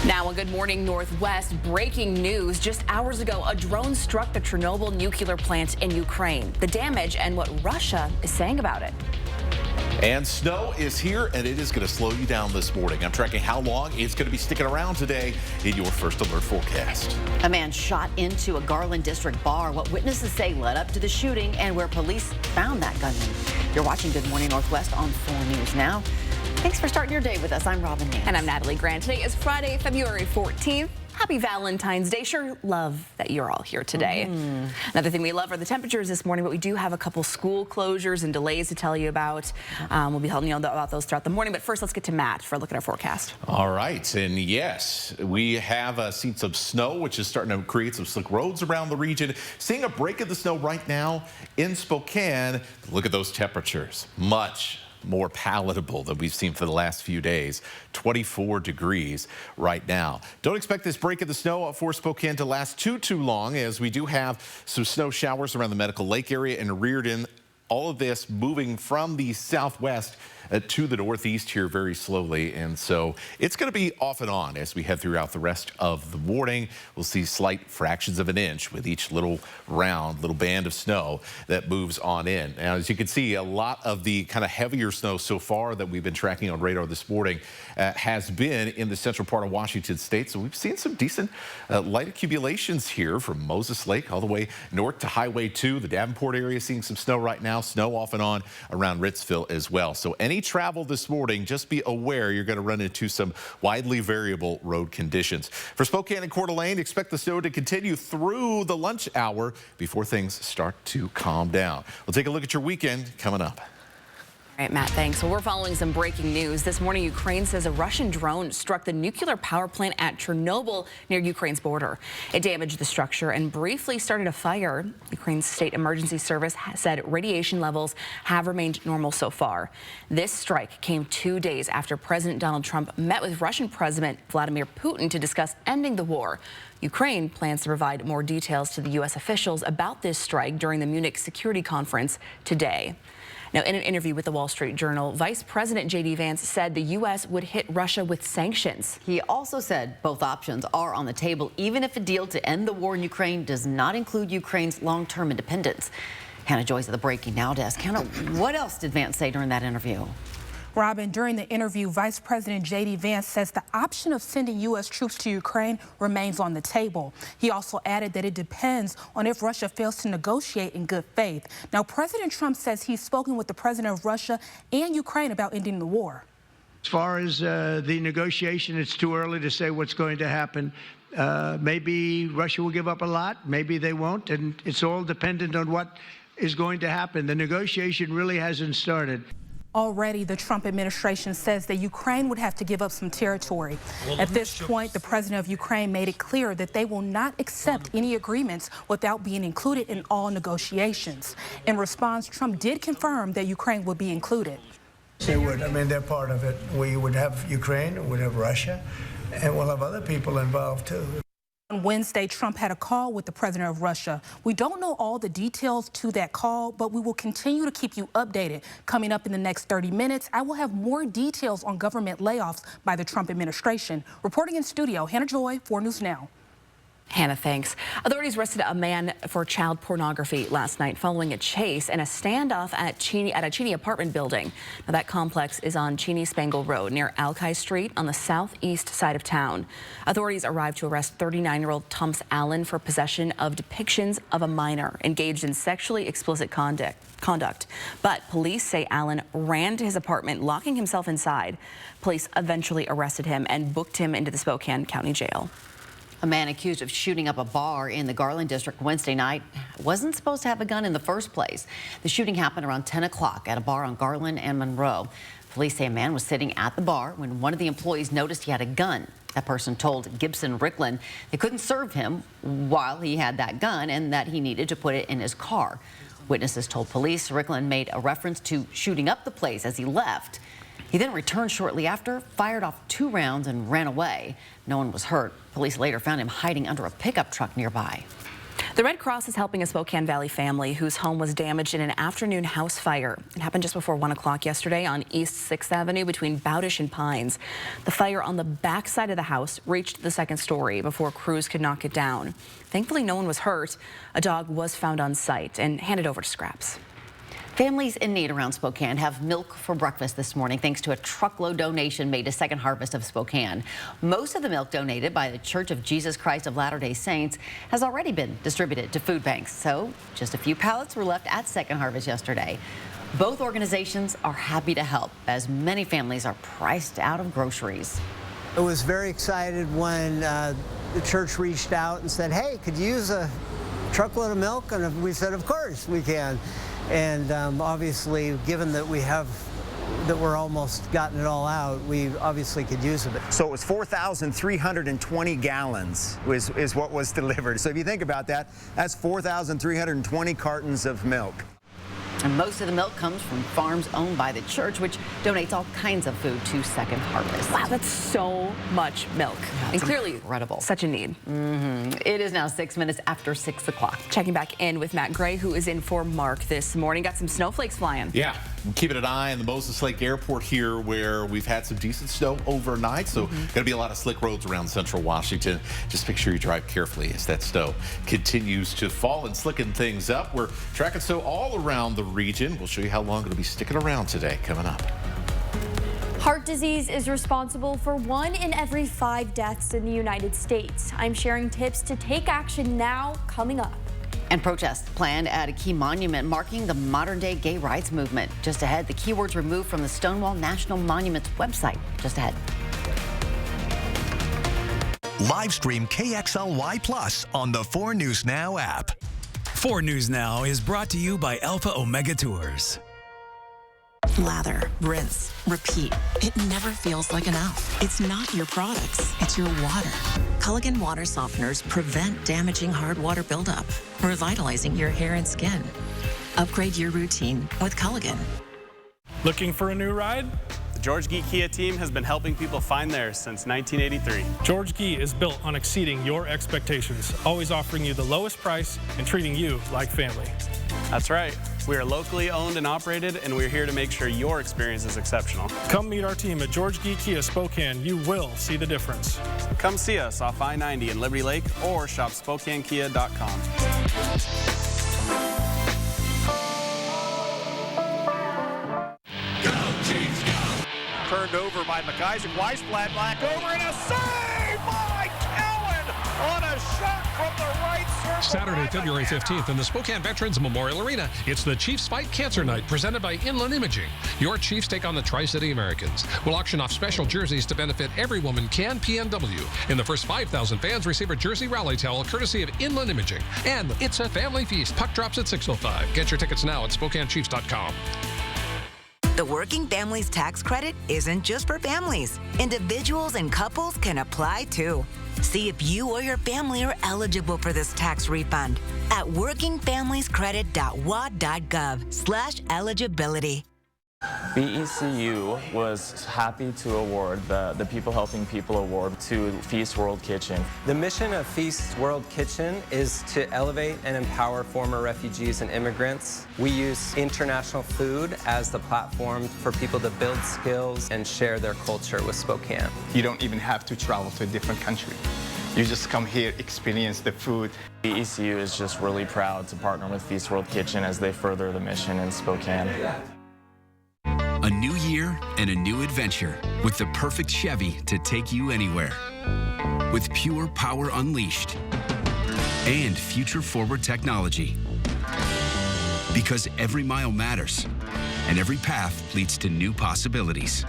Now, a Good Morning Northwest breaking news. Just hours ago, a drone struck the Chernobyl nuclear plant in Ukraine. The damage and what Russia is saying about it. And snow is here, and it is going to slow you down this morning. I'm tracking how long it's going to be sticking around today in your First Alert forecast. A man shot into a Garland District bar. What witnesses say led up to the shooting and where police found that gunman. You're watching Good Morning Northwest on 4 News Now. Thanks for starting your day with us. I'm Robin Nance. And I'm Natalie Grant. Today is Friday, February 14th. Happy Valentine's Day. Sure love that you're all here today. Another thing we love are the temperatures this morning, but we do have a couple school closures and delays to tell you about. We'll be telling you about those throughout the morning. But first, let's get to Matt for a look at our forecast. All right. And yes, we have seen some snow, which is starting to create some slick roads around the region. Seeing a break of the snow right now in Spokane. Look at those temperatures. Much more palatable than we've seen for the last few days. 24 degrees right now. Don't expect this break of the snow for Spokane to last too long, as we do have some snow showers around the Medical Lake area and Reardon. All of this moving from the southwest to the northeast here very slowly, and so it's going to be off and on as we head throughout the rest of the morning. We'll see slight fractions of an inch with each little band of snow that moves on in. Now, as you can see, a lot of the kind of heavier snow so far that we've been tracking on radar this morning has been in the central part of Washington state. So we've seen some decent light accumulations here from Moses Lake all the way north to Highway 2. The Davenport area seeing some snow right now, snow off and on around Ritzville as well. So any travel this morning, just be aware you're going to run into some widely variable road conditions. For Spokane and Coeur d'Alene, expect the snow to continue through the lunch hour before things start to calm down. We'll take a look at your weekend coming up. All right, Matt, thanks. Well, we're following some breaking news. This morning, Ukraine says a Russian drone struck the nuclear power plant at Chernobyl near Ukraine's border. It damaged the structure and briefly started a fire. Ukraine's state emergency service said radiation levels have remained normal so far. This strike came 2 days after President Donald Trump met with Russian President Vladimir Putin to discuss ending the war. Ukraine plans to provide more details to the U.S. officials about this strike during the Munich Security Conference today. Now, in an interview with the Wall Street Journal, Vice President J.D. Vance said the U.S. would hit Russia with sanctions. He also said both options are on the table, even if a deal to end the war in Ukraine does not include Ukraine's long-term independence. Hannah Joyce at the Breaking Now desk. Hannah, what else did Vance say during that interview? Robin, during the interview, Vice President J.D. Vance says the option of sending U.S. troops to Ukraine remains on the table. He also added that it depends on if Russia fails to negotiate in good faith. Now, President Trump says he's spoken with the president of Russia and Ukraine about ending the war. As far as the negotiation, it's too early to say what's going to happen. Maybe Russia will give up a lot, maybe they won't, and it's all dependent on what is going to happen. The negotiation really hasn't started. Already, the Trump administration says that Ukraine would have to give up some territory. At this point, the president of Ukraine made it clear that they will not accept any agreements without being included in all negotiations. In response, Trump did confirm that Ukraine would be included. They would. I mean, they're part of it. We would have Ukraine, we would have Russia, and we'll have other people involved, too. On Wednesday, Trump had a call with the president of Russia. We don't know all the details to that call, but we will continue to keep you updated. Coming up in the next 30 minutes, I will have more details on government layoffs by the Trump administration. Reporting in studio, Hannah Joy, 4 News Now. Hannah, thanks. Authorities arrested a man for child pornography last night following a chase and a standoff at a Cheney apartment building. Now, that complex is on Cheney Spangle Road near Alki Street on the southeast side of town. Authorities arrived to arrest 39-year-old Thomas Allen for possession of depictions of a minor engaged in sexually explicit conduct. But police say Allen ran to his apartment, locking himself inside. Police eventually arrested him and booked him into the Spokane County Jail. A man accused of shooting up a bar in the Garland District Wednesday night wasn't supposed to have a gun in the first place. The shooting happened around 10 o'clock at a bar on Garland and Monroe. Police say a man was sitting at the bar when one of the employees noticed he had a gun. That person told Gibson Ricklin they couldn't serve him while he had that gun and that he needed to put it in his car. Witnesses told police Ricklin made a reference to shooting up the place as he left. He then returned shortly after, fired off 2 rounds and ran away. No one was hurt. Police later found him hiding under a pickup truck nearby. The Red Cross is helping a Spokane Valley family whose home was damaged in an afternoon house fire. It happened just before 1 o'clock yesterday on East 6th Avenue between Bowdish and Pines. The fire on the back side of the house reached the second story before crews could knock it down. Thankfully, no one was hurt. A dog was found on site and handed over to Scraps. Families in need around Spokane have milk for breakfast this morning thanks to a truckload donation made to Second Harvest of Spokane. Most of the milk donated by the Church of Jesus Christ of Latter-day Saints has already been distributed to food banks, so just a few pallets were left at Second Harvest yesterday. Both organizations are happy to help as many families are priced out of groceries. I was very excited when the church reached out and said, hey, could you use a truckload of milk? And we said, of course we can. And obviously, given that we're almost gotten it all out, we obviously could use it. So it was 4,320 gallons is what was delivered. So if you think about that, that's 4,320 cartons of milk. And most of the milk comes from farms owned by the church, which donates all kinds of food to Second Harvest. Wow, that's so much milk. And clearly, incredible. Such a need. It is now 6 minutes after 6 o'clock. Checking back in with Matt Gray, who is in for Mark this morning. Got some snowflakes flying. Yeah, I'm keeping an eye on the Moses Lake Airport here, where we've had some decent snow overnight. So going to be a lot of slick roads around central Washington. Just make sure you drive carefully as that snow continues to fall and slicken things up. We're tracking snow all around the region. We'll show you how long it'll be sticking around today coming up. Heart disease is responsible for 1 in every 5 deaths in the United States. I'm sharing tips to take action now coming up. And protests planned at a key monument marking the modern-day gay rights movement. Just ahead, the keywords removed from the Stonewall National Monument's website. Just ahead. Live stream KXLY Plus on the 4 News Now app. 4 News Now is brought to you by Alpha Omega Tours. Lather, rinse, repeat. It never feels like enough. It's not your products, it's your water. Culligan water softeners prevent damaging hard water buildup, revitalizing your hair and skin. Upgrade your routine with Culligan. Looking for a new ride? The George Gee Kia team has been helping people find theirs since 1983. George Gee is built on exceeding your expectations, always offering you the lowest price and treating you like family. That's right. We are locally owned and operated, and we're here to make sure your experience is exceptional. Come meet our team at George Gee Kia Spokane. You will see the difference. Come see us off I-90 in Liberty Lake or shop SpokaneKia.com. Turned over by McIsaac. Weisblatt back over and a save by Cowan on a shot from the right circle. Saturday, February 15th in the Spokane Veterans Memorial Arena. It's the Chiefs Fight Cancer Night presented by Inland Imaging. Your Chiefs take on the Tri-City Americans. We'll auction off special jerseys to benefit Every Woman Can PNW. And the first 5,000 fans receive a jersey rally towel courtesy of Inland Imaging. And it's a family feast. Puck drops at 6:05. Get your tickets now at SpokaneChiefs.com. The Working Families Tax Credit isn't just for families. Individuals and couples can apply too. See if you or your family are eligible for this tax refund at workingfamiliescredit.wad.gov/eligibility. BECU was happy to award the People Helping People Award to Feast World Kitchen. The mission of Feast World Kitchen is to elevate and empower former refugees and immigrants. We use international food as the platform for people to build skills and share their culture with Spokane. You don't even have to travel to a different country. You just come here, experience the food. BECU is just really proud to partner with Feast World Kitchen as they further the mission in Spokane. A new year and a new adventure with the perfect Chevy to take you anywhere. With pure power unleashed and future-forward technology. Because every mile matters and every path leads to new possibilities.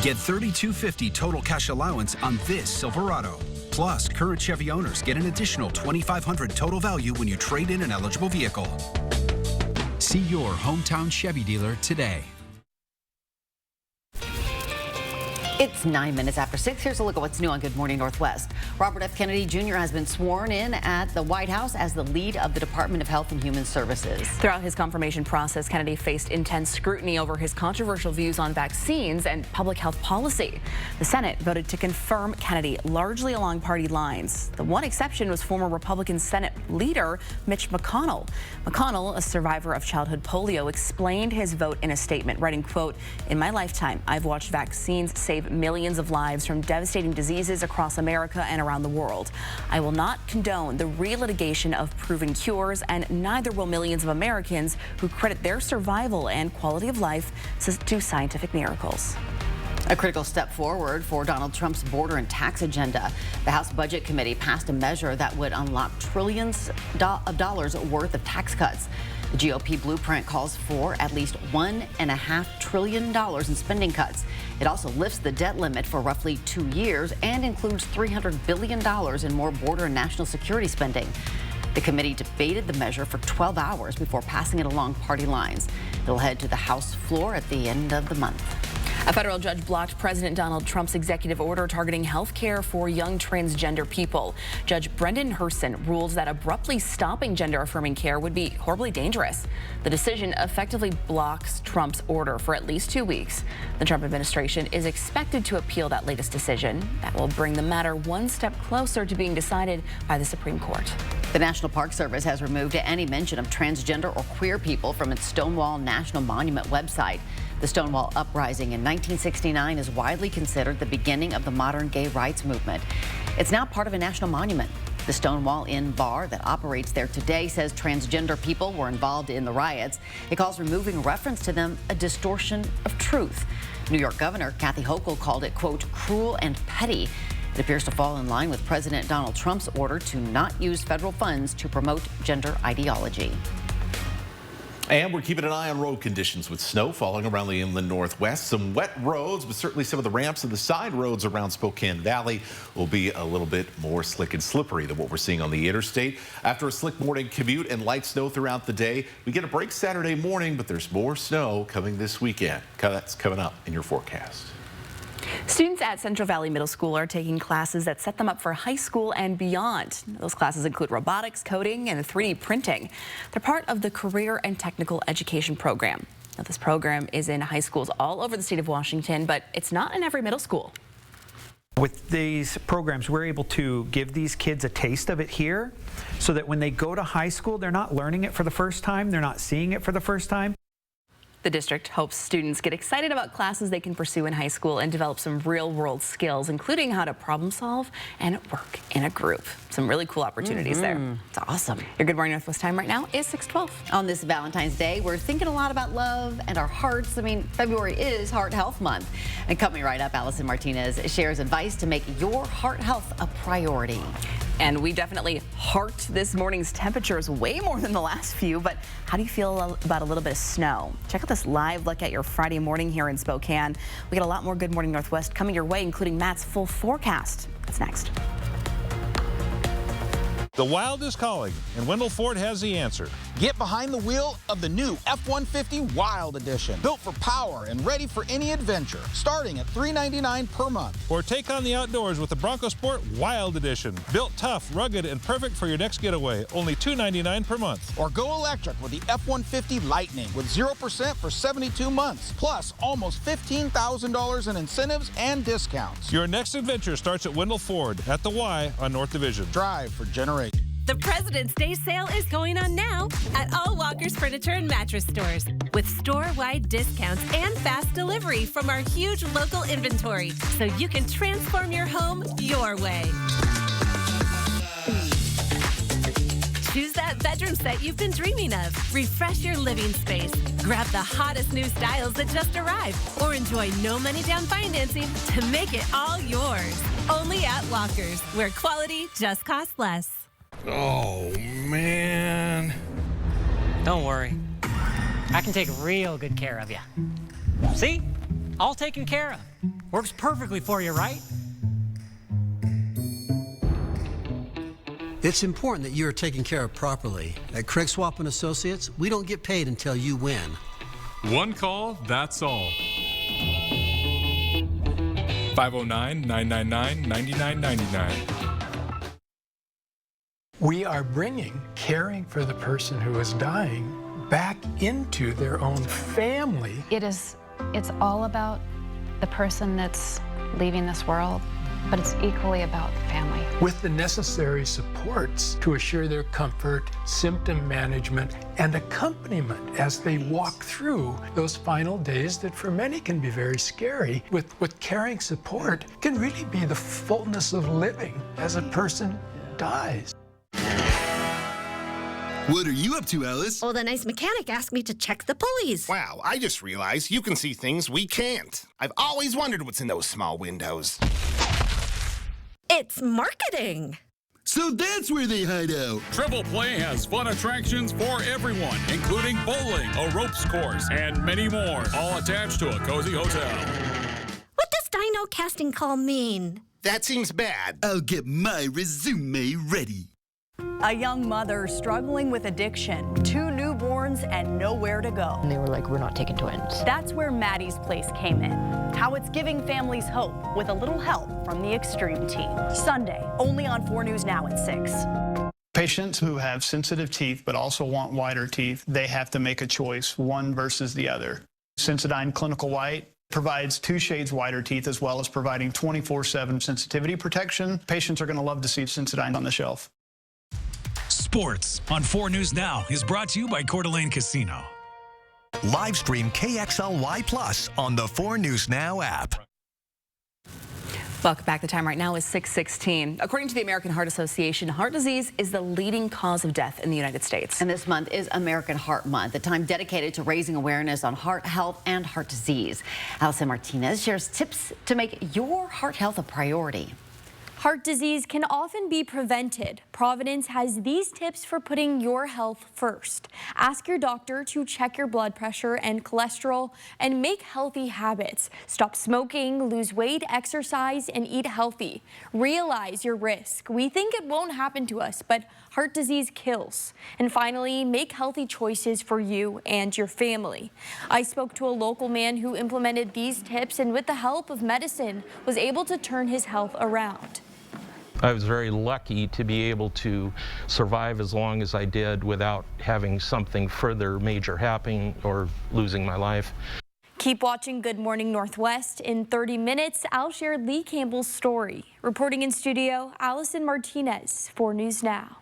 Get $3,250 total cash allowance on this Silverado. Plus, current Chevy owners get an additional $2,500 total value when you trade in an eligible vehicle. See your hometown Chevy dealer today. It's 9 minutes after 6. Here's a look at what's new on Good Morning Northwest. Robert F. Kennedy Jr. has been sworn in at the White House as the lead of the Department of Health and Human Services. Throughout his confirmation process, Kennedy faced intense scrutiny over his controversial views on vaccines and public health policy. The Senate voted to confirm Kennedy largely along party lines. The one exception was former Republican Senate leader Mitch McConnell. McConnell, a survivor of childhood polio, explained his vote in a statement, writing, quote, "In my lifetime, I've watched vaccines save millions of lives from devastating diseases across America and around the world. I will not condone the relitigation of proven cures, and neither will millions of Americans who credit their survival and quality of life to scientific miracles." A critical step forward for Donald Trump's border and tax agenda. The House Budget Committee passed a measure that would unlock trillions of dollars worth of tax cuts. The GOP blueprint calls for at least $1.5 trillion in spending cuts. It also lifts the debt limit for roughly 2 years and includes $300 billion in more border and national security spending. The committee debated the measure for 12 hours before passing it along party lines. It'll head to the House floor at the end of the month. A federal judge blocked President Donald Trump's executive order targeting health care for young transgender people. Judge Brendan Herson ruled that abruptly stopping gender-affirming care would be horribly dangerous. The decision effectively blocks Trump's order for at least 2 weeks. The Trump administration is expected to appeal that latest decision. That will bring the matter one step closer to being decided by the Supreme Court. The National Park Service has removed any mention of transgender or queer people from its Stonewall National Monument website. The Stonewall Uprising in 1969 is widely considered the beginning of the modern gay rights movement. It's now part of a national monument. The Stonewall Inn bar that operates there today says transgender people were involved in the riots. It calls removing reference to them a distortion of truth. New York Governor Kathy Hochul called it, quote, cruel and petty. It appears to fall in line with President Donald Trump's order to not use federal funds to promote gender ideology. And we're keeping an eye on road conditions with snow falling around the inland northwest. Some wet roads, but certainly some of the ramps and the side roads around Spokane Valley will be a little bit more slick and slippery than what we're seeing on the interstate. After a slick morning commute and light snow throughout the day, we get a break Saturday morning, but there's more snow coming this weekend. That's coming up in your forecast. Students at Central Valley Middle School are taking classes that set them up for high school and beyond. Those classes include robotics, coding, and 3D printing. They're part of the Career and Technical Education Program. Now, this program is in high schools all over the state of Washington, but it's not in every middle school. With these programs, we're able to give these kids a taste of it here so that when they go to high school, they're not learning it for the first time, they're not seeing it for the first time. The district hopes students get excited about classes they can pursue in high school and develop some real-world skills, including how to problem solve and work in a group. Some really cool opportunities there. It's awesome. Your Good Morning Northwest time right now is 6:12. On this Valentine's Day, we're thinking a lot about love and our hearts. I mean, February is Heart Health Month. And coming right up, Allison Martinez shares advice to make your heart health a priority. And we definitely heart this morning's temperatures way more than the last few, but how do you feel about a little bit of snow? Check out this live look at your Friday morning here in Spokane. We got a lot more Good Morning Northwest coming your way, including Matt's full forecast. That's next. The Wild is calling, and Wendell Ford has the answer. Get behind the wheel of the new F-150 Wild Edition. Built for power and ready for any adventure. Starting at $399 per month. Or take on the outdoors with the Bronco Sport Wild Edition. Built tough, rugged, and perfect for your next getaway. Only $299 per month. Or go electric with the F-150 Lightning with 0% for 72 months. Plus almost $15,000 in incentives and discounts. Your next adventure starts at Wendell Ford at the Y on North Division. Drive for generations. The President's Day sale is going on now at all Walker's Furniture and Mattress stores with store-wide discounts and fast delivery from our huge local inventory so you can transform your home your way. Choose that bedroom set you've been dreaming of. Refresh your living space. Grab the hottest new styles that just arrived or enjoy no money down financing to make it all yours. Only at Walker's, where quality just costs less. Oh, man. Don't worry. I can take real good care of you. See? All taken care of. Works perfectly for you, right? It's important that you are taken care of properly. At Craig Swap & Associates, we don't get paid until you win. One call, that's all. 509-999-9999. We are bringing caring for the person who is dying back into their own family. It's all about the person that's leaving this world, but it's equally about family. With the necessary supports to assure their comfort, symptom management, and accompaniment as they walk through those final days that for many can be very scary. With caring support can really be the fullness of living as a person dies. What are you up to, Alice? Well, the nice mechanic asked me to check the pulleys. Wow, I just realized you can see things we can't. I've always wondered what's in those small windows. It's marketing. So that's where they hide out. Triple Play has fun attractions for everyone, including bowling, a ropes course, and many more, all attached to a cozy hotel. What does dino casting call mean? That seems bad. I'll get my resume ready. A young mother struggling with addiction, 2 newborns, and nowhere to go. And they were like, we're not taking twins. That's where Maddie's Place came in. How it's giving families hope with a little help from the Extreme Team. Sunday, only on 4 News Now at 6. Patients who have sensitive teeth but also want whiter teeth, they have to make a choice, one versus the other. Sensodyne Clinical White provides 2 shades whiter teeth as well as providing 24/7 sensitivity protection. Patients are going to love to see Sensodyne on the shelf. Sports on 4 News Now is brought to you by Coeur d'Alene Casino. Live stream KXLY Plus on the 4 News Now app. Welcome back. The time right now is 6:16. According to the American Heart Association, heart disease is the leading cause of death in the United States. And this month is American Heart Month, a time dedicated to raising awareness on heart health and heart disease. Allison Martinez shares tips to make your heart health a priority. Heart disease can often be prevented. Providence has these tips for putting your health first. Ask your doctor to check your blood pressure and cholesterol and make healthy habits. Stop smoking, lose weight, exercise, and eat healthy. Realize your risk. We think it won't happen to us, but heart disease kills. And finally, make healthy choices for you and your family. I spoke to a local man who implemented these tips and with the help of medicine was able to turn his health around. I was very lucky to be able to survive as long as I did without having something further major happening or losing my life. Keep watching Good Morning Northwest. In 30 minutes, I'll share Lee Campbell's story. Reporting in studio, Allison Martinez, 4 News Now.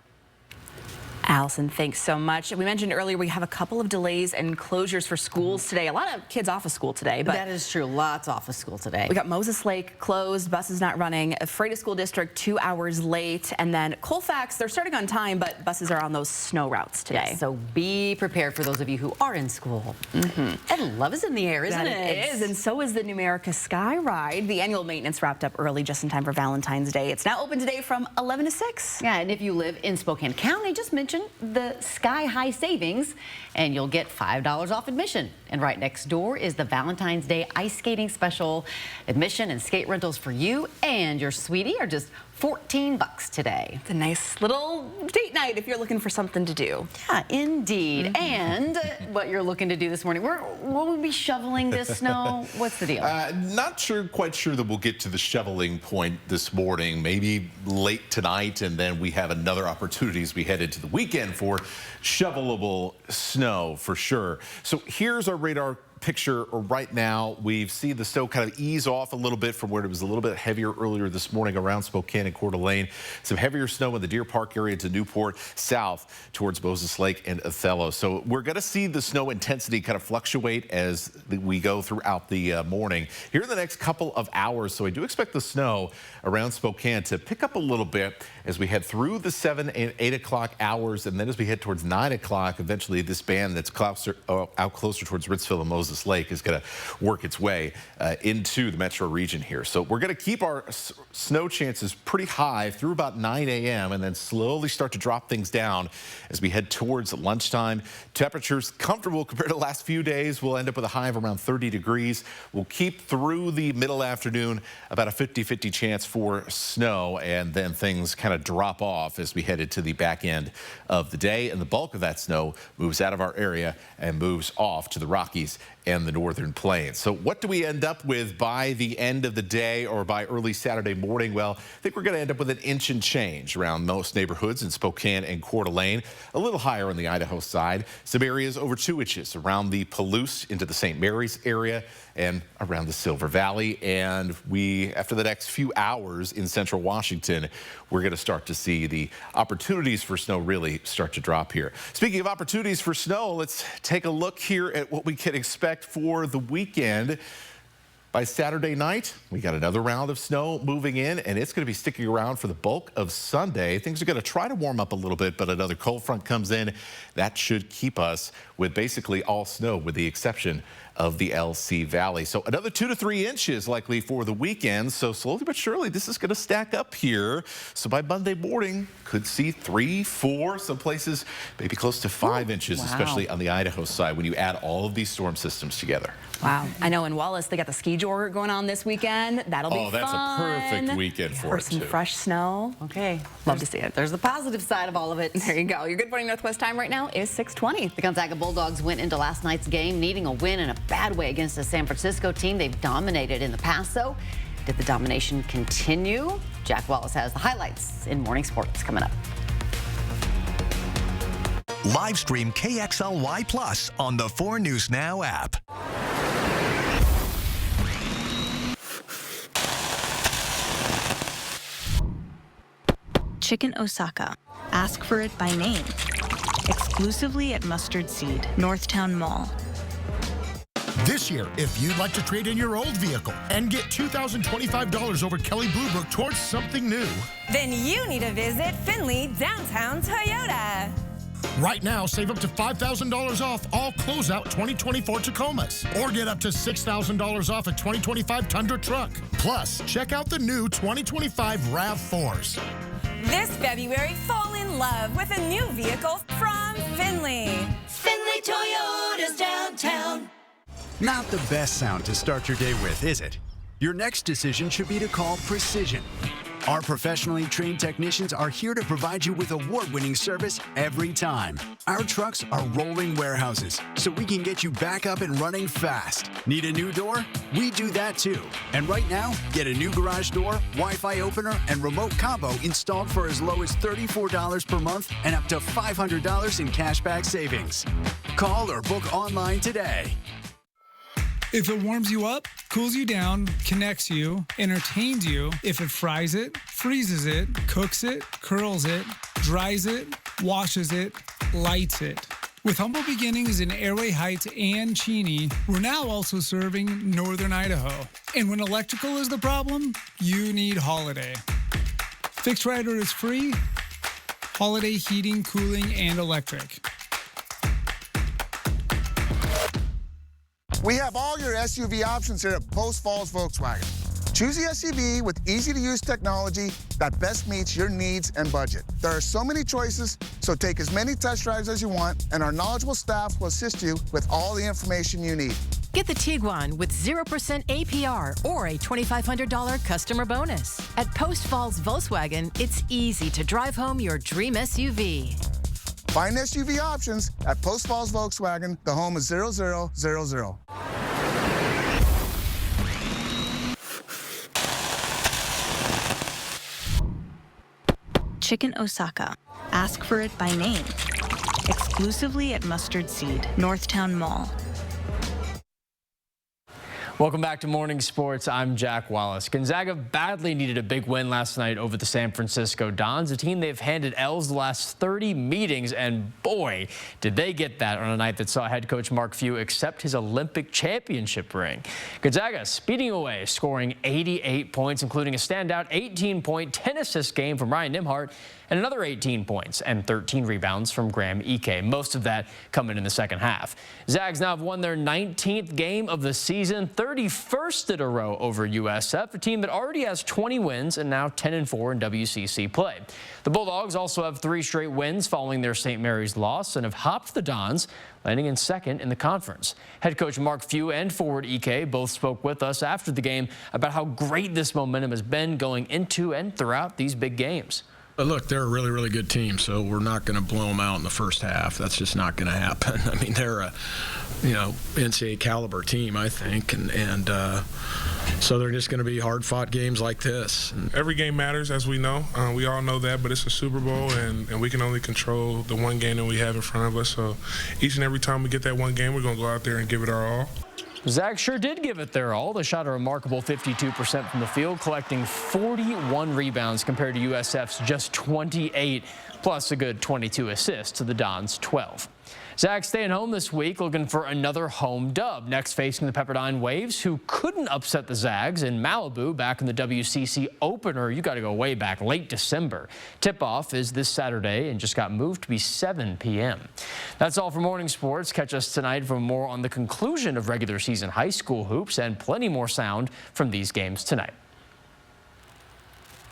Allison, thanks so much. We mentioned earlier we have a couple of delays and closures for schools today. A lot of kids off of school today. But that is true. Lots off of school today. We got Moses Lake closed, buses not running. Freda School District 2 hours late. And then Colfax, they're starting on time, but buses are on those snow routes today. Yes, so be prepared for those of you who are in school. And love is in the air, isn't it? It is, and so is the Numerica Sky Ride. The annual maintenance wrapped up early just in time for Valentine's Day. It's now open today from 11 to 6. Yeah, and if you live in Spokane County, just mention the Sky High Savings and you'll get $5 off admission. And right next door is the Valentine's Day Ice Skating Special. Admission and skate rentals for you and your sweetie are just $14 today. It's a nice little date night if you're looking for something to do. Yeah, indeed. And what you're looking to do this morning, will we be shoveling this snow? What's the deal? Not quite sure that we'll get to the shoveling point this morning. Maybe late tonight, and then we have another opportunity as we head into the weekend for shovelable snow for sure. So here's our radar picture right now. We've seen the snow kind of ease off a little bit from where it was a little bit heavier earlier this morning around Spokane and Coeur d'Alene. Some heavier snow in the Deer Park area to Newport, south towards Moses Lake and Othello. So we're going to see the snow intensity kind of fluctuate as we go throughout the morning. Here in the next couple of hours, so I do expect the snow around Spokane to pick up a little bit as we head through the 7 and 8 o'clock hours, and then as we head towards 9 o'clock, eventually this band that's out closer towards Ritzville and Moses Lake is going to work its way into the metro region here. So we're going to keep our snow chances pretty high through about 9 a.m. and then slowly start to drop things down as we head towards lunchtime. Temperatures comfortable compared to the last few days. We'll end up with a high of around 30 degrees. We'll keep through the middle afternoon about a 50-50 chance for snow, and then things kind of drop off as we head into the back end of the day, and the bulk of that snow moves out of our area and moves off to the Rockies and the northern plains. So what do we end up with by the end of the day or by early Saturday morning? Well, I think we're going to end up with an inch and change around most neighborhoods in Spokane and Coeur d'Alene. A little higher on the Idaho side. Some areas over 2 inches around the Palouse into the St. Mary's area and around the Silver Valley. And after the next few hours in central Washington, we're going to start to see the opportunities for snow really start to drop here. Speaking of opportunities for snow, let's take a look here at what we can expect for the weekend. By Saturday night, we got another round of snow moving in, and it's going to be sticking around for the bulk of Sunday. Things are going to try to warm up a little bit, but another cold front comes in. That should keep us with basically all snow, with the exception of the LC Valley. So another 2 to 3 inches likely for the weekend. So slowly but surely, this is going to stack up here. So by Monday morning, could see 3, 4, some places maybe close to 5 inches, especially on the Idaho side when you add all of these storm systems together. Wow. I know in Wallace, they got the ski tour going on this weekend. That'll be fun. Oh, that's a perfect weekend for it, some too. Fresh snow. Okay. Love to see it. There's the positive side of all of it. There you go. Your Good Morning Northwest time right now is 6:20. The Gonzaga Bulldogs went into last night's game needing a win in a bad way against the San Francisco team they've dominated in the past, though. Did the domination continue? Jack Wallace has the highlights in Morning Sports coming up. Live stream KXLY Plus on the 4 News Now app. Chicken Osaka. Ask for it by name. Exclusively at Mustard Seed, Northtown Mall. This year, if you'd like to trade in your old vehicle and get $2,025 over Kelley Blue Book towards something new, then you need to visit Findlay Downtown Toyota. Right now, save up to $5,000 off all closeout 2024 Tacomas, or get up to $6,000 off a 2025 Tundra truck. Plus, check out the new 2025 RAV4s. This February, fall in love with a new vehicle from Findlay. Findlay Toyota's downtown. Not the best sound to start your day with, is it? Your next decision should be to call Precision. Our professionally trained technicians are here to provide you with award-winning service every time. Our trucks are rolling warehouses, so we can get you back up and running fast. Need a new door? We do that too. And right now, get a new garage door, Wi-Fi opener, and remote combo installed for as low as $34 per month and up to $500 in cashback savings. Call or book online today. If it warms you up, cools you down, connects you, entertains you, if it fries it, freezes it, cooks it, curls it, dries it, washes it, lights it. With humble beginnings in Airway Heights and Cheney, we're now also serving northern Idaho. And when electrical is the problem, you need Holiday. Fixed Rider is free. Holiday heating, cooling, and electric. We have all your SUV options here at Post Falls Volkswagen. Choose the SUV with easy-to-use technology that best meets your needs and budget. There are so many choices, so take as many test drives as you want, and our knowledgeable staff will assist you with all the information you need. Get the Tiguan with 0% APR or a $2,500 customer bonus. At Post Falls Volkswagen, it's easy to drive home your dream SUV. Find SUV options at Post Falls Volkswagen, the home of 0000. Chicken Osaka. Ask for it by name. Exclusively at Mustard Seed, Northtown Mall. Welcome back to Morning Sports. I'm Jack Wallace. Gonzaga badly needed a big win last night over the San Francisco Dons, a team they've handed L's the last 30 meetings, and boy, did they get that on a night that saw head coach Mark Few accept his Olympic championship ring. Gonzaga speeding away, scoring 88 points, including a standout 18-point, 10-assist game from Ryan Nimhart, and another 18 points and 13 rebounds from Graham Ike, most of that coming in the second half. Zags now have won their 19th game of the season, 31st in a row over USF, a team that already has 20 wins and now 10-4 in WCC play. The Bulldogs also have 3 straight wins following their St. Mary's loss and have hopped the Dons, landing in second in the conference. Head coach Mark Few and forward Ike both spoke with us after the game about how great this momentum has been going into and throughout these big games. Look, they're a really, really good team, so we're not going to blow them out in the first half. That's just not going to happen. I mean, they're a, NCAA caliber team, I think, and so they're just going to be hard-fought games like this. Every game matters, as we know. We all know that, but it's a Super Bowl, and we can only control the one game that we have in front of us. So each and every time we get that one game, we're going to go out there and give it our all. Zags sure did give it their all. They shot a remarkable 52% from the field, collecting 41 rebounds compared to USF's just 28, plus a good 22 assists to the Dons' 12. Zags staying home this week, looking for another home dub. Next facing the Pepperdine Waves, who couldn't upset the Zags in Malibu back in the WCC opener. You got to go way back, late December. Tip-off is this Saturday and just got moved to be 7 p.m. That's all for morning sports. Catch us tonight for more on the conclusion of regular season high school hoops and plenty more sound from these games tonight.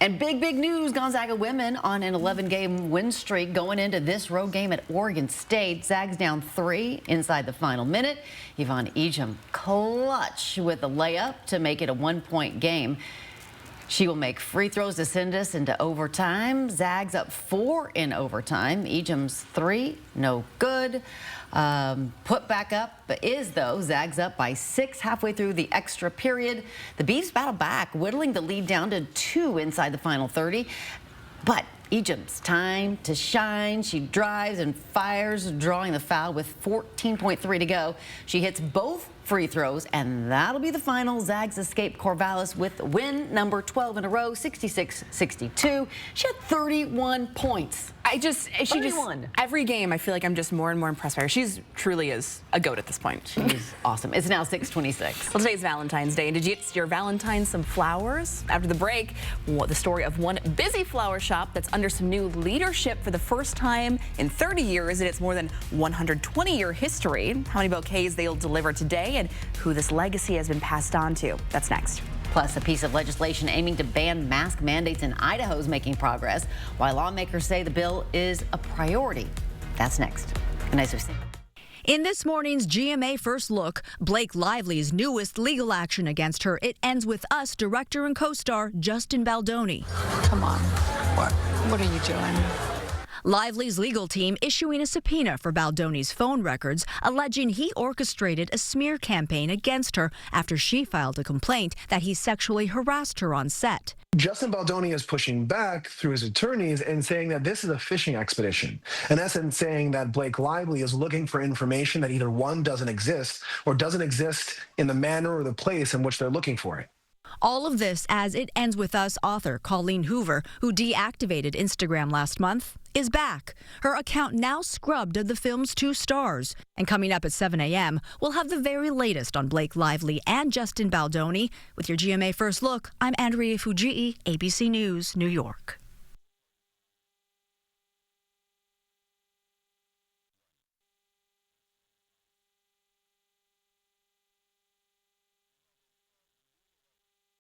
And big news, Gonzaga women on an 11-game win streak going into this road game at Oregon State. Zags down 3 inside the final minute. Yvonne Ejim clutch with a layup to make it a 1-point game. She will make free throws to send us into overtime. Zags up 4 in overtime. Ejim's 3, no good. Put back up is, though, Zags up by 6 halfway through the extra period. The Beavs battle back, whittling the lead down to 2 inside the final 30. But Ejim's time to shine. She drives and fires, drawing the foul with 14.3 to go. She hits both free throws, and that'll be the final. Zags escape Corvallis with win number 12 in a row, 66-62. She had 31 points. Every game, I feel like I'm just more and more impressed by her. She's truly is a GOAT at this point. She's awesome. It's now 6:26. Well, today's Valentine's Day. And did you get your Valentine some flowers? After the break, the story of one busy flower shop that's under some new leadership for the first time in 30 years in its more than 120-year history. How many bouquets they'll deliver today and who this legacy has been passed on to. That's next. Plus, a piece of legislation aiming to ban mask mandates in Idaho is making progress, while lawmakers say the bill is a priority. That's next. Good night, Susie. In this morning's GMA First Look, Blake Lively's newest legal action against her. It ends with Us director and co-star Justin Baldoni. Come on. What are you doing? Lively's legal team issuing a subpoena for Baldoni's phone records, alleging he orchestrated a smear campaign against her after she filed a complaint that he sexually harassed her on set. Justin Baldoni is pushing back through his attorneys and saying that this is a fishing expedition. In essence, saying that Blake Lively is looking for information that either one, doesn't exist, or doesn't exist in the manner or the place in which they're looking for it. All of this as It Ends With Us author Colleen Hoover, who deactivated Instagram last month, is back. Her account now scrubbed of the film's 2 stars. And coming up at 7 a.m., we'll have the very latest on Blake Lively and Justin Baldoni. With your GMA First Look, I'm Andrea Fujii, ABC News, New York.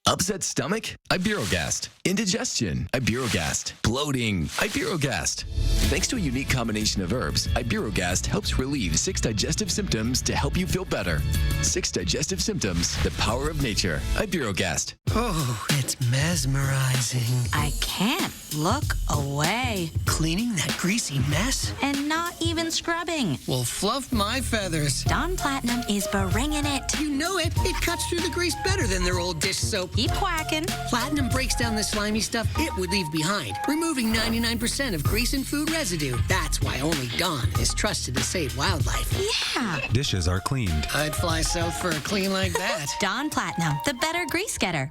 Upset stomach? Iberogast. Indigestion? Iberogast. Bloating? Iberogast. Thanks to a unique combination of herbs, Iberogast helps relieve 6 digestive symptoms to help you feel better. 6 digestive symptoms, the power of nature. Iberogast. Oh, it's mesmerizing. I can't look away. Cleaning that greasy mess? And not even scrubbing. Well, fluff my feathers. Dawn Platinum is bringing it. You know it. It cuts through the grease better than their old dish soap. Keep quacking. Platinum breaks down the slimy stuff it would leave behind, removing 99% of grease and food residue. That's why only Dawn is trusted to save wildlife. Yeah. Dishes are cleaned. I'd fly south for a clean like that. Dawn Platinum, the better grease getter.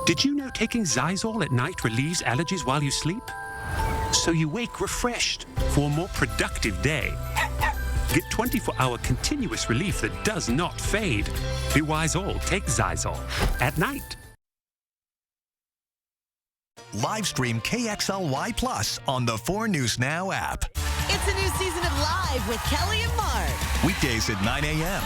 Did you know taking Zysol at night relieves allergies while you sleep? So you wake refreshed for a more productive day. Get 24-hour continuous relief that does not fade. Be wise all, take Zysol at night. Live stream KXLY Plus on the 4 News Now app. It's a new season of Live with Kelly and Mark. Weekdays at 9 a.m.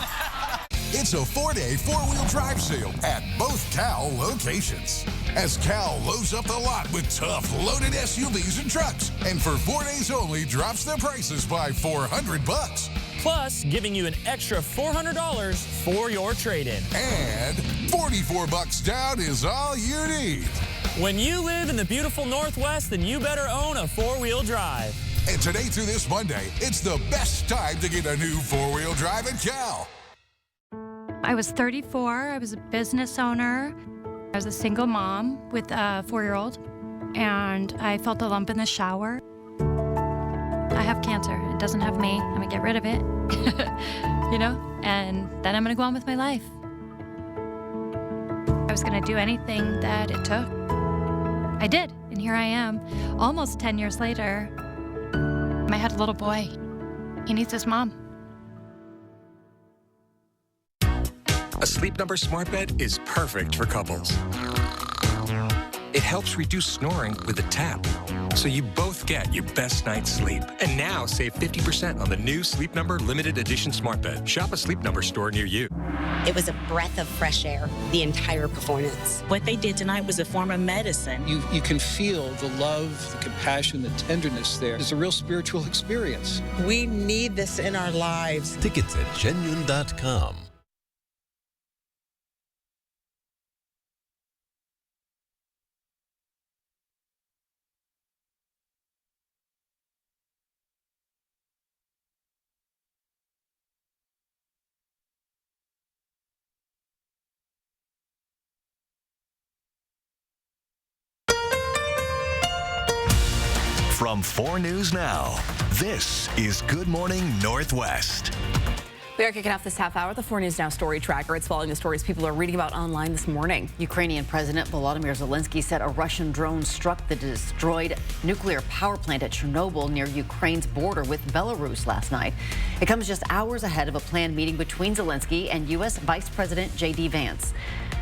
It's a 4-day 4-wheel drive sale at both Cal locations. As Cal loads up the lot with tough, loaded SUVs and trucks, and for 4 days only drops their prices by $400. Plus, giving you an extra $400 for your trade-in. And $44 down is all you need. When you live in the beautiful Northwest, then you better own a four-wheel drive. And today through this Monday, it's the best time to get a new four-wheel drive at Cal. I was 34. I was a business owner. I was a single mom with a 4-year-old, and I felt a lump in the shower. I have cancer. It doesn't have me. I'm going to get rid of it, and then I'm going to go on with my life. I was going to do anything that it took. I did, and here I am, almost 10 years later. I had a little boy. He needs his mom. A Sleep Number smart bed is perfect for couples. It helps reduce snoring with a tap, so you both get your best night's sleep. And now save 50% on the new Sleep Number limited edition smart bed. Shop a Sleep Number store near you. It was a breath of fresh air, the entire performance. What they did tonight was a form of medicine. You can feel the love, the compassion, the tenderness there. It's a real spiritual experience. We need this in our lives. Tickets at genuine.com. From 4 News Now, this is Good Morning Northwest. We are kicking off this half hour with the 4 News Now story tracker. It's following the stories people are reading about online this morning. Ukrainian President Volodymyr Zelensky said a Russian drone struck the destroyed nuclear power plant at Chernobyl near Ukraine's border with Belarus last night. It comes just hours ahead of a planned meeting between Zelensky and U.S. Vice President J.D. Vance.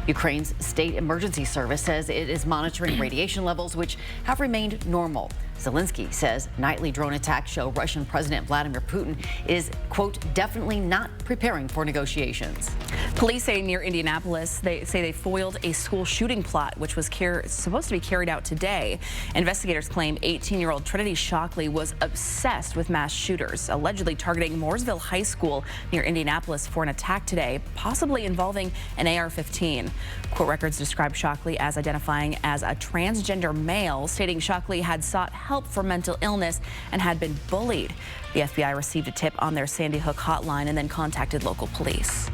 Ukraine's State Emergency Service says it is monitoring radiation levels, which have remained normal. Zelensky says nightly drone attacks show Russian President Vladimir Putin is, quote, definitely not preparing for negotiations. Police say near Indianapolis, they foiled a school shooting plot, which was supposed to be carried out today. Investigators claim 18-year-old Trinity Shockley was obsessed with mass shooters, allegedly targeting Mooresville High School near Indianapolis for an attack today, possibly involving an AR-15. Court records describe Shockley as identifying as a transgender male, stating Shockley had sought help for mental illness and had been bullied. The FBI received a tip on their Sandy Hook hotline and then contacted local police.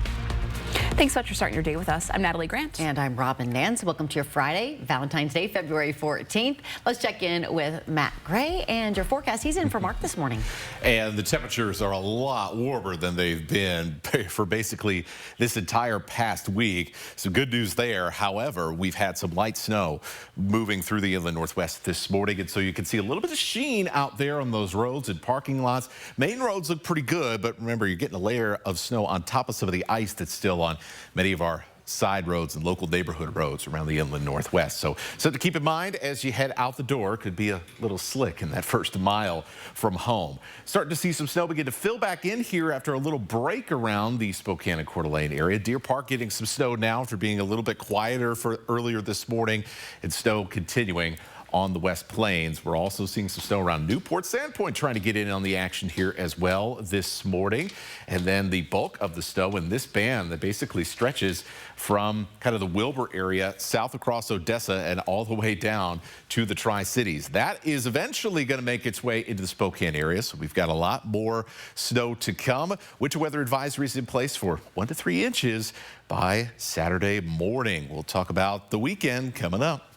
Thanks so much for starting your day with us. I'm Natalie Grant. And I'm Robin Nance. Welcome to your Friday, Valentine's Day, February 14th. Let's check in with Matt Gray and your forecast. He's in for Mark this morning. And the temperatures are a lot warmer than they've been for basically this entire past week. Some good news there. However, we've had some light snow moving through the inland Northwest this morning. And so you can see a little bit of sheen out there on those roads and parking lots. Main roads look pretty good, but remember, you're getting a layer of snow on top of some of the ice that's still on many of our side roads and local neighborhood roads around the inland Northwest. So to keep in mind as you head out the door, could be a little slick in that first mile from home. Starting to see some snow begin to fill back in here after a little break around the Spokane and Coeur d'Alene area. Deer Park getting some snow now after being a little bit quieter for earlier this morning, and snow continuing on the West Plains. We're also seeing some snow around Newport. Sandpoint trying to get in on the action here as well this morning. And then the bulk of the snow in this band that basically stretches from kind of the Wilbur area south across Odessa and all the way down to the Tri-Cities. That is eventually going to make its way into the Spokane area. So we've got a lot more snow to come. Winter weather advisories in place for 1 to 3 inches by Saturday morning. We'll talk about the weekend coming up.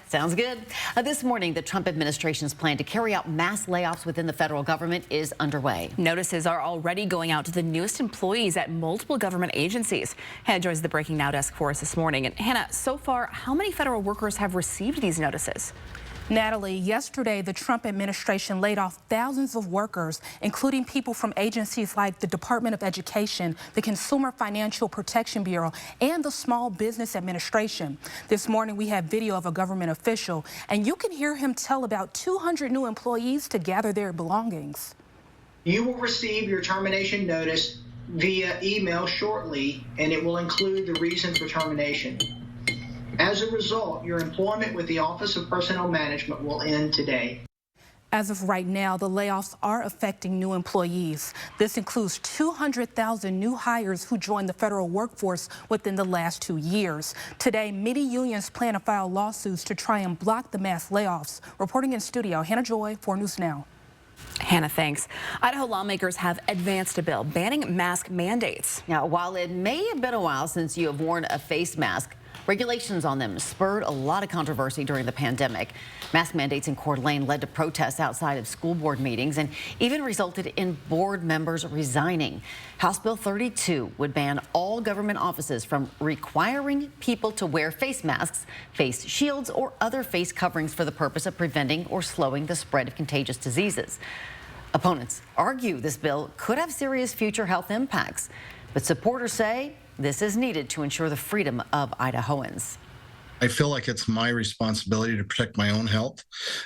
Sounds good. This morning, the Trump administration's plan to carry out mass layoffs within the federal government is underway. Notices are already going out to the newest employees at multiple government agencies. Hannah joins the Breaking Now desk for us this morning. And Hannah, so far, how many federal workers have received these notices? Natalie, yesterday, the Trump administration laid off thousands of workers, including people from agencies like the Department of Education, the Consumer Financial Protection Bureau, and the Small Business Administration. This morning, we have video of a government official, and you can hear him tell about 200 new employees to gather their belongings. You will receive your termination notice via email shortly, and it will include the reason for termination. As a result, your employment with the Office of Personnel Management will end today. As of right now, the layoffs are affecting new employees. This includes 200,000 new hires who joined the federal workforce within the last 2 years. Today, many unions plan to file lawsuits to try and block the mass layoffs. Reporting in studio, Hannah Joy, 4 News Now. Hannah, thanks. Idaho lawmakers have advanced a bill banning mask mandates. Now, while it may have been a while since you have worn a face mask, regulations on them spurred a lot of controversy during the pandemic. Mask mandates in Coeur d'Alene led to protests outside of school board meetings and even resulted in board members resigning. House Bill 32 would ban all government offices from requiring people to wear face masks, face shields, or other face coverings for the purpose of preventing or slowing the spread of contagious diseases. Opponents argue this bill could have serious future health impacts, but supporters say this is needed to ensure the freedom of Idahoans. I feel like it's my responsibility to protect my own health,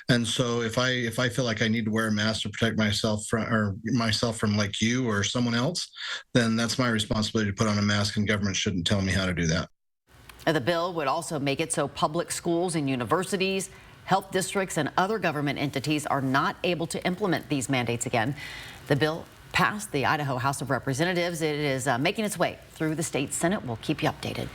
and so if I feel like I need to wear a mask to protect myself from like you or someone else, then that's my responsibility to put on a mask, and government shouldn't tell me how to do that. The bill would also make it so public schools and universities, health districts, and other government entities are not able to implement these mandates again. The bill passed the Idaho House of Representatives. It is making its way through the state Senate. We'll keep you updated.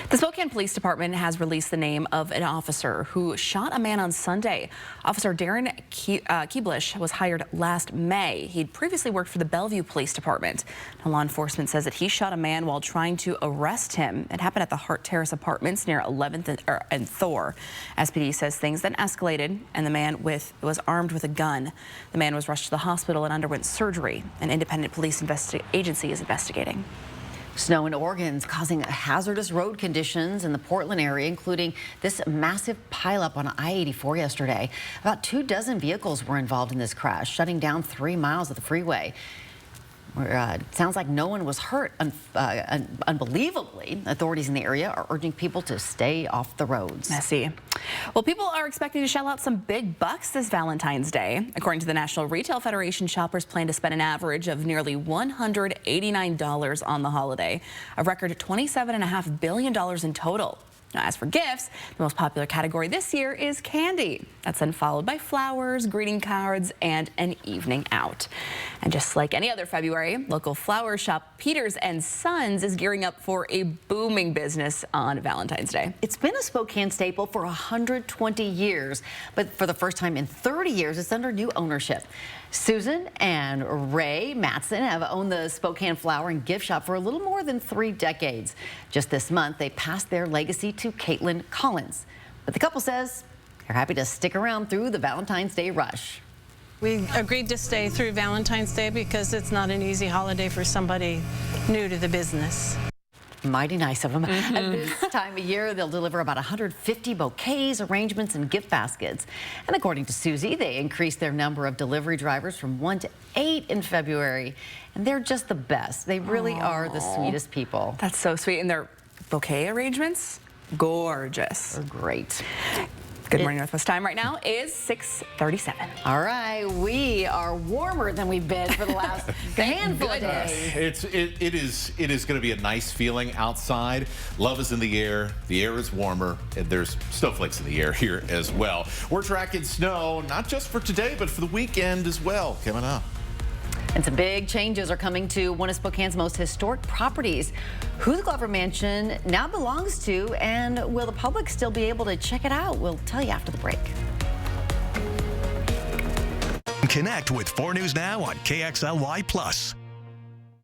The Spokane Police Department has released the name of an officer who shot a man on Sunday. Officer Darren Keeblish was hired last May. He'd previously worked for the Bellevue Police Department. Now, law enforcement says that he shot a man while trying to arrest him. It happened at the Hart Terrace Apartments near 11th and Thor. SPD says things then escalated, and the man was armed with a gun. The man was rushed to the hospital and underwent surgery. An independent police agency is investigating. Snow in Oregon is causing hazardous road conditions in the Portland area, including this massive pileup on I-84 yesterday. About 24 vehicles were involved in this crash, shutting down 3 miles of the freeway. It sounds like no one was hurt. Unbelievably, authorities in the area are urging people to stay off the roads. Messy. Well, people are expecting to shell out some big bucks this Valentine's Day. According to the National Retail Federation, shoppers plan to spend an average of nearly $189 on the holiday, a record $27.5 billion in total. Now, as for gifts, the most popular category this year is candy. That's then followed by flowers, greeting cards, and an evening out. And just like any other February, local flower shop Peters & Sons is gearing up for a booming business on Valentine's Day. It's been a Spokane staple for 120 years, but for the first time in 30 years, it's under new ownership. Susan and Ray Matson have owned the Spokane Flower and Gift Shop for a little more than 3 decades. Just this month, they passed their legacy to Caitlin Collins. But the couple says they're happy to stick around through the Valentine's Day rush. We agreed to stay through Valentine's Day because it's not an easy holiday for somebody new to the business. Mighty nice of them. At this time of year, they'll deliver about 150 bouquets, arrangements, and gift baskets. And according to Susie, they increased their number of delivery drivers from 1 to 8 in February. And they're just the best. They really are the sweetest people. That's so sweet. And their bouquet arrangements, gorgeous. They're great. Good morning, Northwest time right now is 6:37. All right, we are warmer than we've been for the last handful of days. It is going to be a nice feeling outside. Love is in the air is warmer, and there's snowflakes in the air here as well. We're tracking snow, not just for today, but for the weekend as well, coming up. And some big changes are coming to one of Spokane's most historic properties. Who the Glover Mansion now belongs to, and will the public still be able to check it out? We'll tell you after the break. Connect with 4 News Now on KXLY+.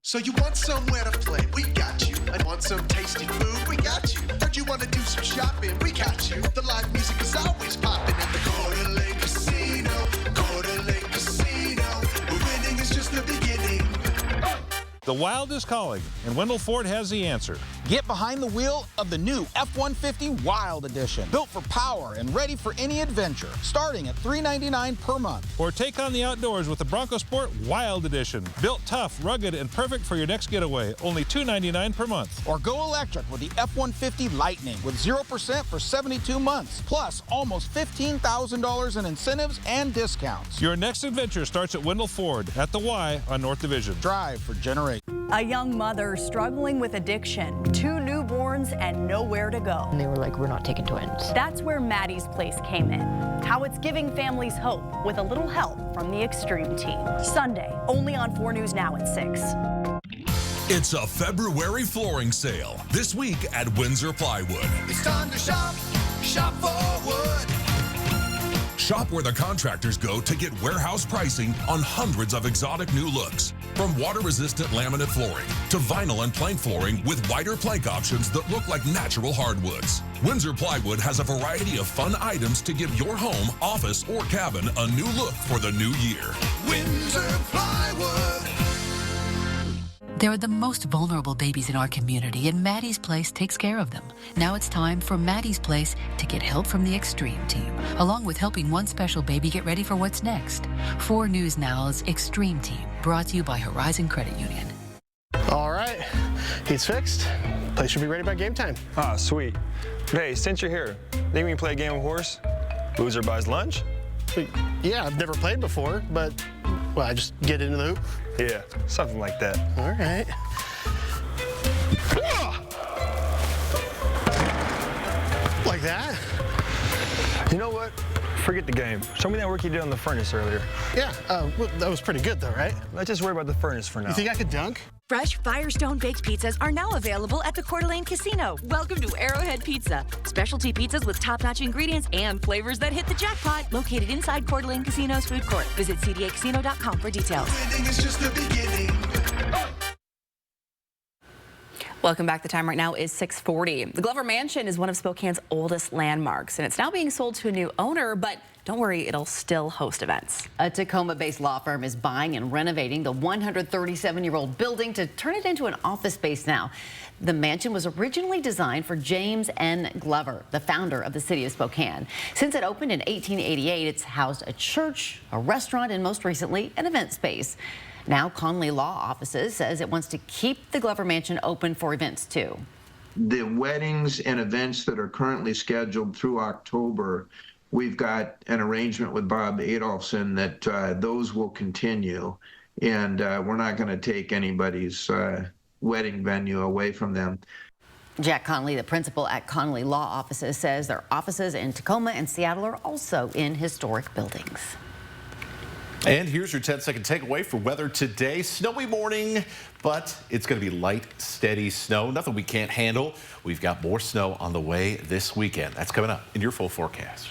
So you want somewhere to play? We got you. I want some tasty food? We got you. Heard you want to do some shopping? We got you. The live music is always popping at the Coeur d'Alene Casino. Coeur d'Alene Casino. Winning is just the beginning. The Wild is calling, and Wendell Ford has the answer. Get behind the wheel of the new F-150 Wild Edition. Built for power and ready for any adventure. Starting at $399 per month. Or take on the outdoors with the Bronco Sport Wild Edition. Built tough, rugged, and perfect for your next getaway. Only $299 per month. Or go electric with the F-150 Lightning with 0% for 72 months. Plus almost $15,000 in incentives and discounts. Your next adventure starts at Wendell Ford at the Y on North Division. Drive for generations. A young mother struggling with addiction. 2 new newborns, and nowhere to go. And they were like, we're not taking twins. That's where Maddie's Place came in. How it's giving families hope with a little help from the Extreme Team. Sunday, only on 4 News Now at 6. It's a February flooring sale this week at Windsor Plywood. It's time to shop, shop for wood. Shop where the contractors go to get warehouse pricing on hundreds of exotic new looks. From water-resistant laminate flooring to vinyl and plank flooring with wider plank options that look like natural hardwoods. Windsor Plywood has a variety of fun items to give your home, office, or cabin a new look for the new year. Windsor Plywood. They're the most vulnerable babies in our community, and Maddie's Place takes care of them. Now it's time for Maddie's Place to get help from the Extreme Team, along with helping one special baby get ready for what's next. 4 News Now's Extreme Team, brought to you by Horizon Credit Union. All right, he's fixed. Place should be ready by game time. Ah, sweet. Hey, since you're here, think we can play a game of horse? Loser buys lunch? Yeah, I've never played before, but well, I just get into the hoop. Yeah, something like that. All right. Like that? You know what? Forget the game. Show me that work you did on the furnace earlier. Yeah, well, that was pretty good though, right? Let's just worry about the furnace for now. You think I could dunk? Fresh Firestone Baked Pizzas are now available at the Coeur d'Alene Casino. Welcome to Arrowhead Pizza. Specialty pizzas with top-notch ingredients and flavors that hit the jackpot. Located inside Coeur d'Alene Casino's food court. Visit cdacasino.com for details. Winning is just the beginning. Welcome back. The time right now is 6:40. The Glover Mansion is one of Spokane's oldest landmarks, and it's now being sold to a new owner, but don't worry, it'll still host events. A Tacoma-based law firm is buying and renovating the 137-year-old building to turn it into an office space now. The mansion was originally designed for James N. Glover, the founder of the city of Spokane. Since it opened in 1888, it's housed a church, a restaurant, and most recently, an event space. Now, Connolly Law Offices says it wants to keep the Glover Mansion open for events, too. The weddings and events that are currently scheduled through October, we've got an arrangement with Bob Adolphson that those will continue, and we're not going to take anybody's wedding venue away from them. Jack Connolly, the principal at Connolly Law Offices, says their offices in Tacoma and Seattle are also in historic buildings. And here's your 10-second takeaway for weather today. Snowy morning, but it's going to be light, steady snow. Nothing we can't handle. We've got more snow on the way this weekend. That's coming up in your full forecast.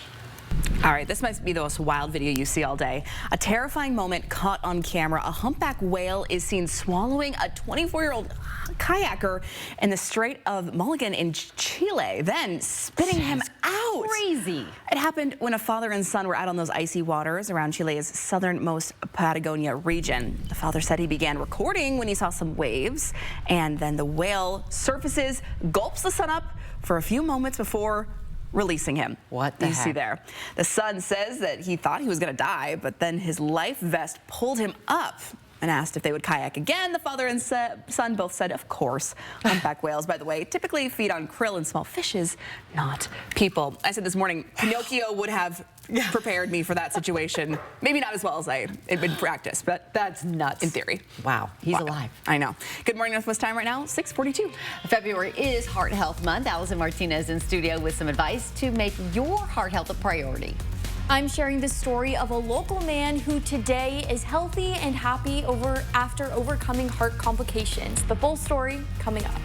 All right, this might be the most wild video you see all day. A terrifying moment caught on camera. A humpback whale is seen swallowing a 24-year-old kayaker in the Strait of Mulligan in Chile, then spitting him out. Crazy. It happened when a father and son were out on those icy waters around Chile's southernmost Patagonia region. The father said he began recording when he saw some waves, and then the whale surfaces, gulps the son up for a few moments before releasing him. What the heck? You see there. The son says that he thought he was going to die, but then his life vest pulled him up and asked if they would kayak again. The father and son both said, of course. Humpback whales, by the way, typically feed on krill and small fishes, not people. I said this morning, Pinocchio would have prepared me for that situation. Maybe not as well as I had been practiced, but that's nuts. In theory. Wow, he's alive. I know. Good morning, Northwest time right now, 6:42. February is Heart Health Month. Allison Martinez in studio with some advice to make your heart health a priority. I'm sharing the story of a local man who today is healthy and happy after overcoming heart complications. The full story coming up.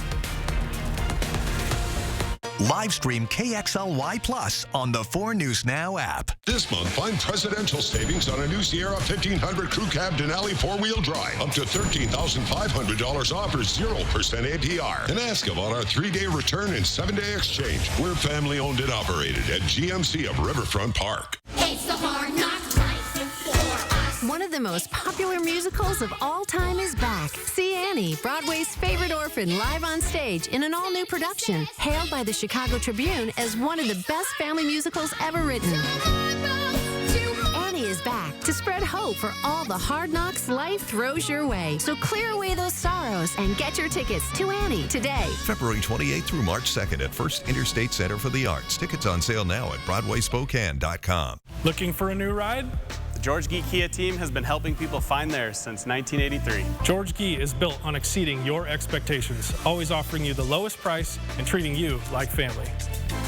Live stream KXLY Plus on the 4 News Now app. This month, find presidential savings on a new Sierra 1500 Crew Cab Denali 4-wheel drive. Up to $13,500 off or 0% APR. And ask about our 3-day return and 7-day exchange. We're family owned and operated at GMC of Riverfront Park. It's the Hard Knocks Life for us. One of the most popular musicals of all time is back. See Annie, Broadway's favorite orphan, live on stage in an all-new production, hailed by the Chicago Tribune as one of the best family musicals ever written. Annie is back to spread hope for all the hard knocks life throws your way. So clear away those sorrows and get your tickets to Annie today. February 28th through March 2nd at First Interstate Center for the Arts. Tickets on sale now at BroadwaySpokane.com. Looking for a new ride? The George Gee Kia team has been helping people find theirs since 1983. George Gee is built on exceeding your expectations, always offering you the lowest price and treating you like family.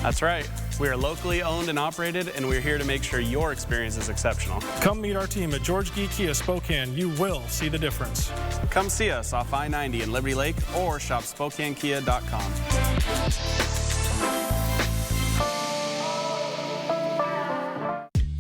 That's right. We are locally owned and operated, and we're here to make sure your experience is exceptional. Come meet our team at George Gee Kia Spokane. You will see the difference. Come see us off I-90 in Liberty Lake or shop SpokaneKia.com.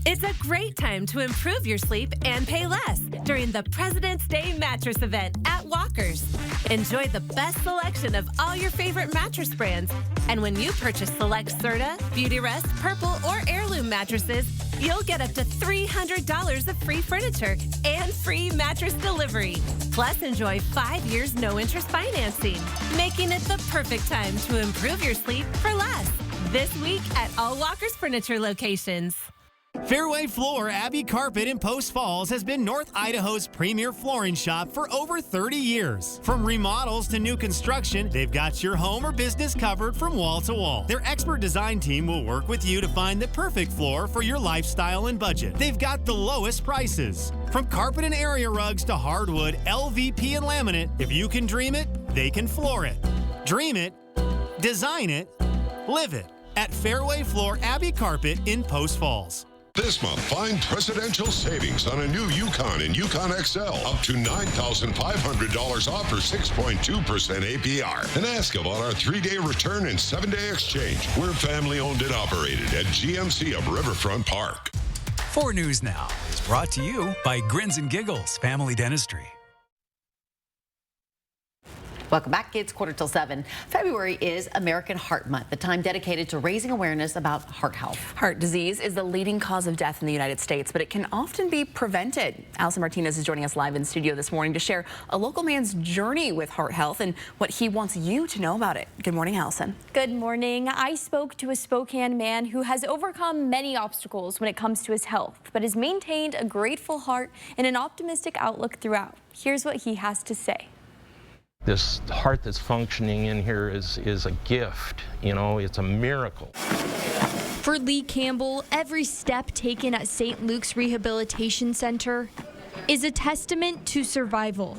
It's a great time to improve your sleep and pay less during the President's Day mattress event at Walker's. Enjoy the best selection of all your favorite mattress brands. And when you purchase select Serta, Beautyrest, Purple, or Heirloom mattresses, you'll get up to $300 of free furniture and free mattress delivery. Plus, enjoy 5 years no-interest financing, making it the perfect time to improve your sleep for less. This week at all Walker's Furniture locations. Fairway Floor Abbey Carpet in Post Falls has been North Idaho's premier flooring shop for over 30 years. From remodels to new construction, they've got your home or business covered from wall to wall. Their expert design team will work with you to find the perfect floor for your lifestyle and budget. They've got the lowest prices. From carpet and area rugs to hardwood, LVP, and laminate, if you can dream it, they can floor it. Dream it, design it, live it at Fairway Floor Abbey Carpet in Post Falls. This month, find presidential savings on a new Yukon and Yukon XL, up to $9,500 off for 6.2% APR. And ask about our 3-day return and 7-day exchange. We're family owned and operated at GMC of Riverfront Park. 4 News Now is brought to you by Grins and Giggles Family Dentistry. Welcome back. It's 6:45. February is American Heart Month, the time dedicated to raising awareness about heart health. Heart disease is the leading cause of death in the United States, but it can often be prevented. Allison Martinez is joining us live in studio this morning to share a local man's journey with heart health and what he wants you to know about it. Good morning, Allison. Good morning. I spoke to a Spokane man who has overcome many obstacles when it comes to his health, but has maintained a grateful heart and an optimistic outlook throughout. Here's what he has to say. This heart that's functioning in here is a gift, you know, it's a miracle. For Lee Campbell, every step taken at St. Luke's Rehabilitation Center is a testament to survival.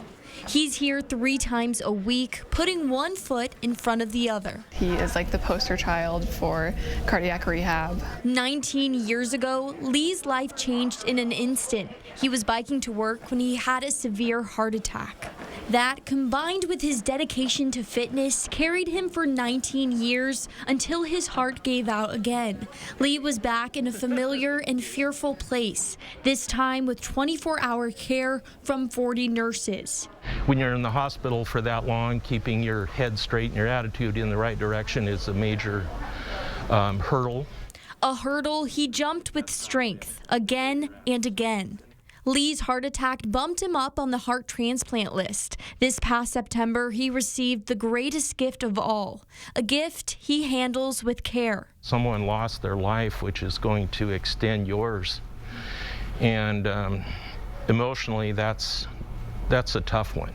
He's here 3 times a week, putting one foot in front of the other. He is like the poster child for cardiac rehab. 19 years ago, Lee's life changed in an instant. He was biking to work when he had a severe heart attack. That, combined with his dedication to fitness, carried him for 19 years until his heart gave out again. Lee was back in a familiar and fearful place, this time with 24-hour care from 40 nurses. When you're in the hospital for that long, keeping your head straight and your attitude in the right direction is a major hurdle. A hurdle he jumped with strength again and again. Lee's heart attack bumped him up on the heart transplant list. This past September, he received the greatest gift of all, a gift he handles with care. Someone lost their life, which is going to extend yours. And emotionally, that's a tough one.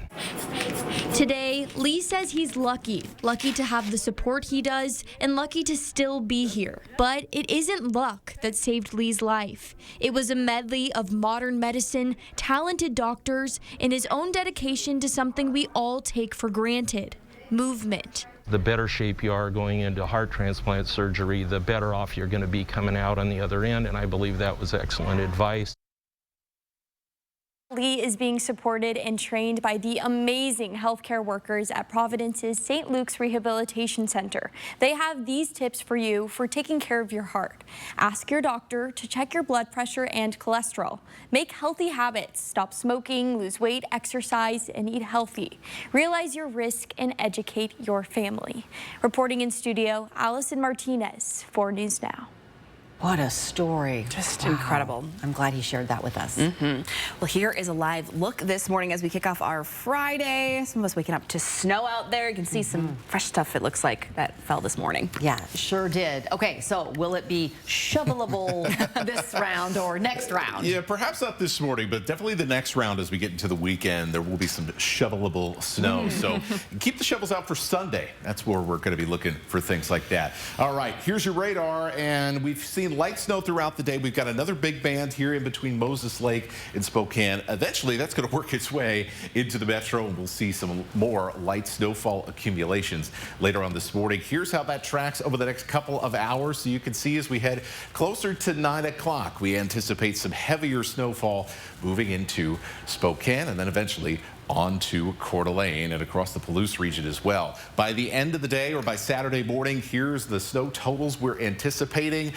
Today, Lee says he's lucky to have the support he does and lucky to still be here. But it isn't luck that saved Lee's life. It was a medley of modern medicine, talented doctors, and his own dedication to something we all take for granted, movement. The better shape you are going into heart transplant surgery, the better off you're going to be coming out on the other end, and I believe that was excellent advice. Lee is being supported and trained by the amazing healthcare workers at Providence's St. Luke's Rehabilitation Center. They have these tips for you for taking care of your heart. Ask your doctor to check your blood pressure and cholesterol. Make healthy habits. Stop smoking, lose weight, exercise, and eat healthy. Realize your risk and educate your family. Reporting in studio, Allison Martinez, 4 News Now. What a story. Just incredible. I'm glad he shared that with us. Well, here is a live look this morning as we kick off our Friday. Some of us waking up to snow out there. You can see some fresh stuff, it looks like, that fell this morning. Yeah, sure did. Okay, so will it be shovelable this round or next round? Yeah, perhaps not this morning, but definitely the next round as we get into the weekend. There will be some shovelable snow. So keep the shovels out for Sunday. That's where we're going to be looking for things like that. All right, here's your radar, and we've seen seeing light snow throughout the day. We've got another big band here in between Moses Lake and Spokane. Eventually, that's going to work its way into the metro, and we'll see some more light snowfall accumulations later on this morning. Here's how that tracks over the next couple of hours. So you can see as we head closer to 9 o'clock, we anticipate some heavier snowfall moving into Spokane and then eventually on to Coeur d'Alene and across the Palouse region as well. By the end of the day or by Saturday morning, here's the snow totals we're anticipating.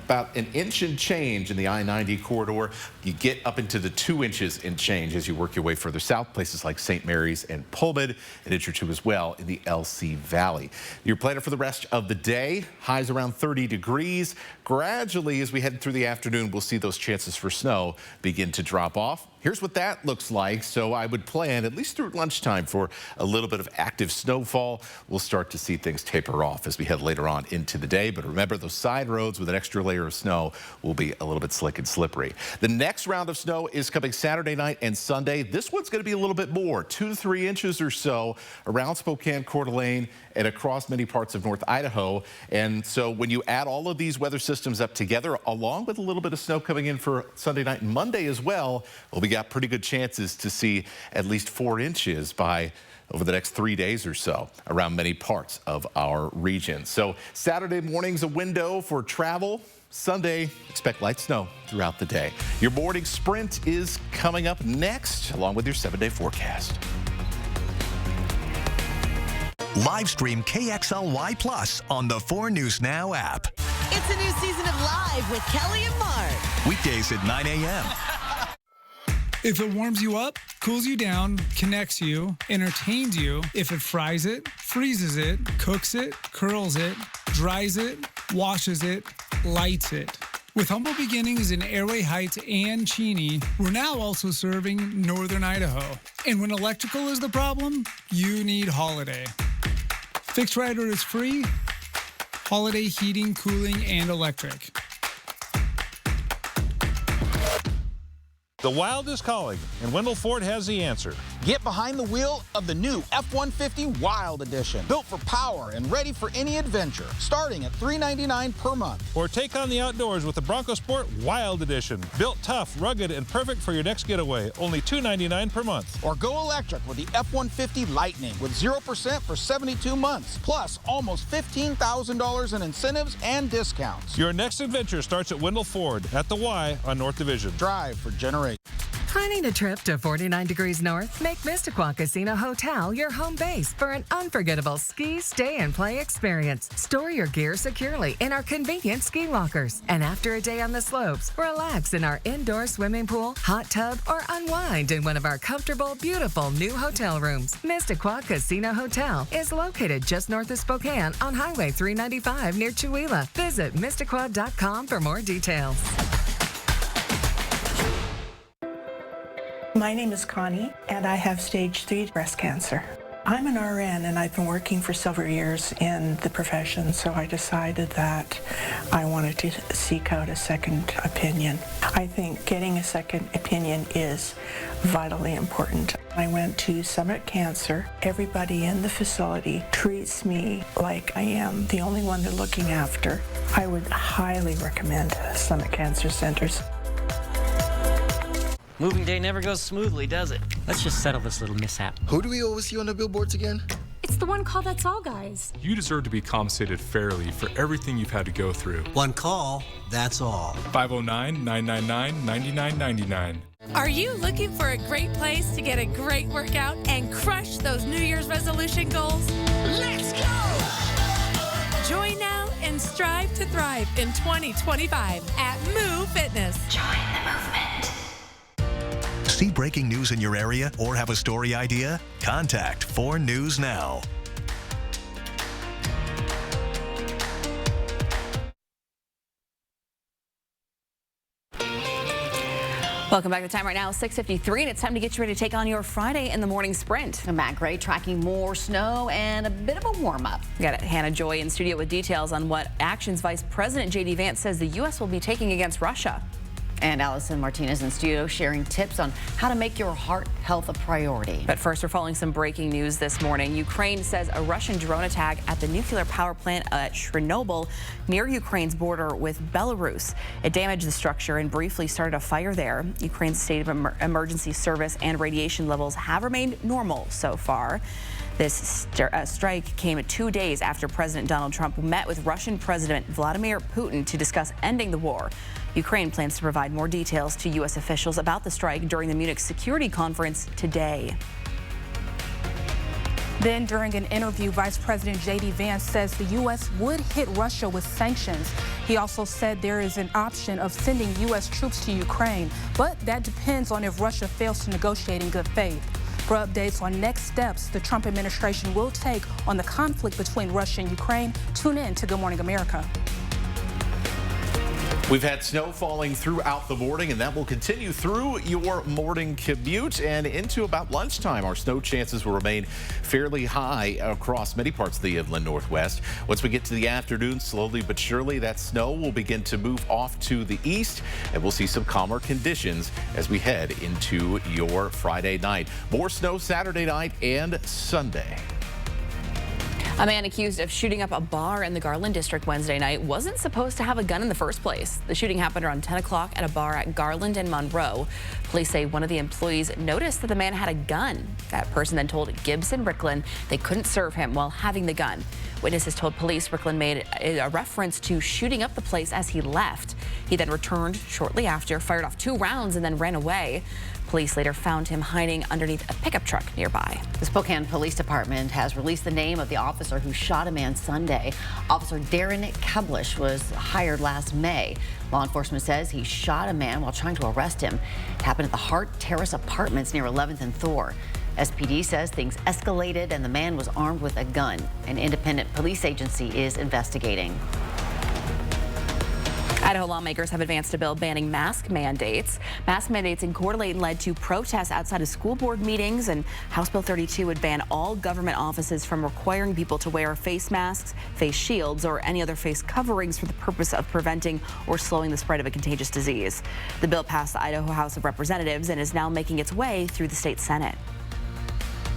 About an inch and change in the I-90 corridor. You get up into the 2 inches and change as you work your way further south, places like St. Mary's and Pullman, an inch or two as well in the LC Valley. Your planning for the rest of the day, highs around 30 degrees. Gradually, as we head through the afternoon, we'll see those chances for snow begin to drop off. Here's what that looks like. So I would plan at least through lunchtime for a little bit of active snowfall. We'll start to see things taper off as we head later on into the day. But remember, those side roads with an extra layer of snow will be a little bit slick and slippery. The next round of snow is coming Saturday night and Sunday. This one's going to be a little bit more, 2 to 3 inches or so around Spokane, Coeur d'Alene, and across many parts of North Idaho. And so when you add all of these weather systems up together, along with a little bit of snow coming in for Sunday night and Monday as well, we got pretty good chances to see at least 4 inches by over the next 3 days or so around many parts of our region. So Saturday morning's a window for travel. Sunday, expect light snow throughout the day. Your morning sprint is coming up next, along with your 7-day forecast. Live stream KXLY Plus on the 4 News Now app. It's a new season of Live with Kelly and Mark. Weekdays at 9 a.m. If it warms you up, cools you down, connects you, entertains you, if it fries it, freezes it, cooks it, curls it, dries it, washes it, lights it. With humble beginnings in Airway Heights and Cheney, we're now also serving Northern Idaho. And when electrical is the problem, you need Holiday. Fixed Rider is free. Holiday heating, cooling, and electric. The Wild is calling, and Wendell Ford has the answer. Get behind the wheel of the new F-150 Wild Edition. Built for power and ready for any adventure. Starting at $399 per month. Or take on the outdoors with the Bronco Sport Wild Edition. Built tough, rugged, and perfect for your next getaway. Only $299 per month. Or go electric with the F-150 Lightning with 0% for 72 months. Plus almost $15,000 in incentives and discounts. Your next adventure starts at Wendell Ford at the Y on North Division. Drive for generations. Planning a trip to 49 degrees north? Make Mistaqua Casino Hotel your home base for an unforgettable ski, stay, and play experience. Store your gear securely in our convenient ski lockers. And after a day on the slopes, relax in our indoor swimming pool, hot tub, or unwind in one of our comfortable, beautiful new hotel rooms. Mistaqua Casino Hotel is located just north of Spokane on Highway 395 near Chewelah. Visit Mistaqua.com for more details. My name is Connie, and I have stage 3 breast cancer. I'm an RN, and I've been working for several years in the profession, so I decided that I wanted to seek out a second opinion. I think getting a second opinion is vitally important. I went to Summit Cancer. Everybody in the facility treats me like I am the only one they're looking after. I would highly recommend Summit Cancer Centers. Moving day never goes smoothly, does it? Let's just settle this little mishap. Who do we always see on the billboards again? It's the one call that's all, guys. You deserve to be compensated fairly for everything you've had to go through. One call, that's all. 509-999-9999. Are you looking for a great place to get a great workout and crush those New Year's resolution goals? Let's go! Join now and strive to thrive in 2025 at Moo Fitness. Join the movement. See breaking news in your area or have a story idea? Contact 4 News Now. Welcome back to the time right now, 6:53, and it's time to get you ready to take on your Friday in the morning sprint. And Matt Gray tracking more snow and a bit of a warm-up. We got Hannah Joy in studio with details on what actions Vice President J.D. Vance says the U.S. will be taking against Russia. And Allison Martinez in studio sharing tips on how to make your heart health a priority. But first, we're following some breaking news this morning. Ukraine says a Russian drone attack at the nuclear power plant at Chernobyl near Ukraine's border with Belarus. It damaged the structure and briefly started a fire there. Ukraine's state of emergency service and radiation levels have remained normal so far. This strike came 2 days after President Donald Trump met with Russian President Vladimir Putin to discuss ending the war. Ukraine plans to provide more details to U.S. officials about the strike during the Munich Security Conference today. Then, during an interview, Vice President J.D. Vance says the U.S. would hit Russia with sanctions. He also said there is an option of sending U.S. troops to Ukraine, but that depends on if Russia fails to negotiate in good faith. For updates on next steps the Trump administration will take on the conflict between Russia and Ukraine, tune in to Good Morning America. We've had snow falling throughout the morning, and that will continue through your morning commute and into about lunchtime. Our snow chances will remain fairly high across many parts of the inland Northwest. Once we get to the afternoon, slowly but surely, that snow will begin to move off to the east, and we'll see some calmer conditions as we head into your Friday night. More snow Saturday night and Sunday. A man accused of shooting up a bar in the Garland district Wednesday night wasn't supposed to have a gun in the first place. The shooting happened around 10 o'clock at a bar at Garland and Monroe. Police say one of the employees noticed that the man had a gun. That person then told Gibbs and Ricklin they couldn't serve him while having the gun. Witnesses told police Ricklin made a reference to shooting up the place as he left. He then returned shortly after, fired off 2 rounds, and then ran away. Police later found him hiding underneath a pickup truck nearby. The Spokane Police Department has released the name of the officer who shot a man Sunday. Officer Darren Keblish was hired last May. Law enforcement says he shot a man while trying to arrest him. It happened at the Hart Terrace Apartments near 11th and Thor. SPD says things escalated and the man was armed with a gun. An independent police agency is investigating. Idaho lawmakers have advanced a bill banning mask mandates. Mask mandates in Coeur d'Alene led to protests outside of school board meetings, and House Bill 32 would ban all government offices from requiring people to wear face masks, face shields, or any other face coverings for the purpose of preventing or slowing the spread of a contagious disease. The bill passed the Idaho House of Representatives and is now making its way through the state Senate.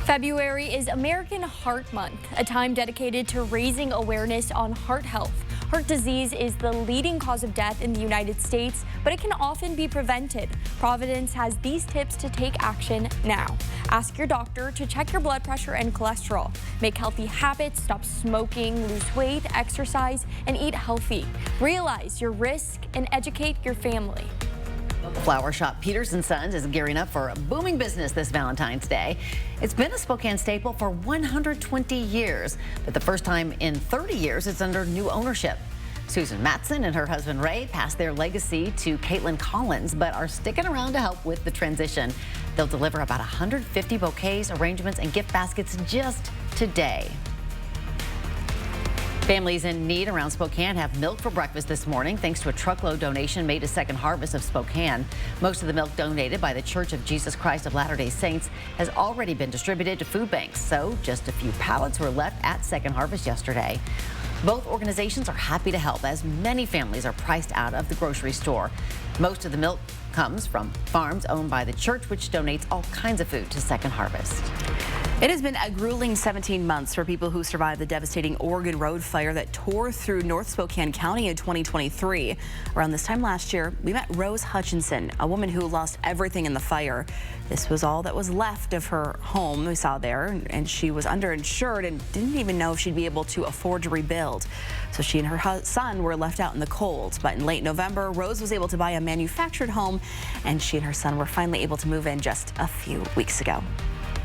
February is American Heart Month, a time dedicated to raising awareness on heart health. Heart disease is the leading cause of death in the United States, but it can often be prevented. Providence has these tips to take action now. Ask your doctor to check your blood pressure and cholesterol. Make healthy habits, stop smoking, lose weight, exercise, and eat healthy. Realize your risk and educate your family. Flower shop Peters & Sons is gearing up for a booming business this Valentine's Day. It's been a Spokane staple for 120 years, but the first time in 30 years it's under new ownership. Susan Matson and her husband Ray passed their legacy to Caitlin Collins, but are sticking around to help with the transition. They'll deliver about 150 bouquets, arrangements, and gift baskets just today. Families in need around Spokane have milk for breakfast this morning thanks to a truckload donation made to Second Harvest of Spokane. Most of the milk donated by the Church of Jesus Christ of Latter-day Saints has already been distributed to food banks, so just a few pallets were left at Second Harvest yesterday. Both organizations are happy to help as many families are priced out of the grocery store. Most of the milk comes from farms owned by the church, which donates all kinds of food to Second Harvest. It has been a grueling 17 months for people who survived the devastating Oregon Road fire that tore through North Spokane County in 2023. Around this time last year, we met Rose Hutchinson, a woman who lost everything in the fire. This was all that was left of her home we saw there, and she was underinsured and didn't even know if she'd be able to afford to rebuild. So she and her son were left out in the cold. But in late November, Rose was able to buy a manufactured home, and she and her son were finally able to move in just a few weeks ago.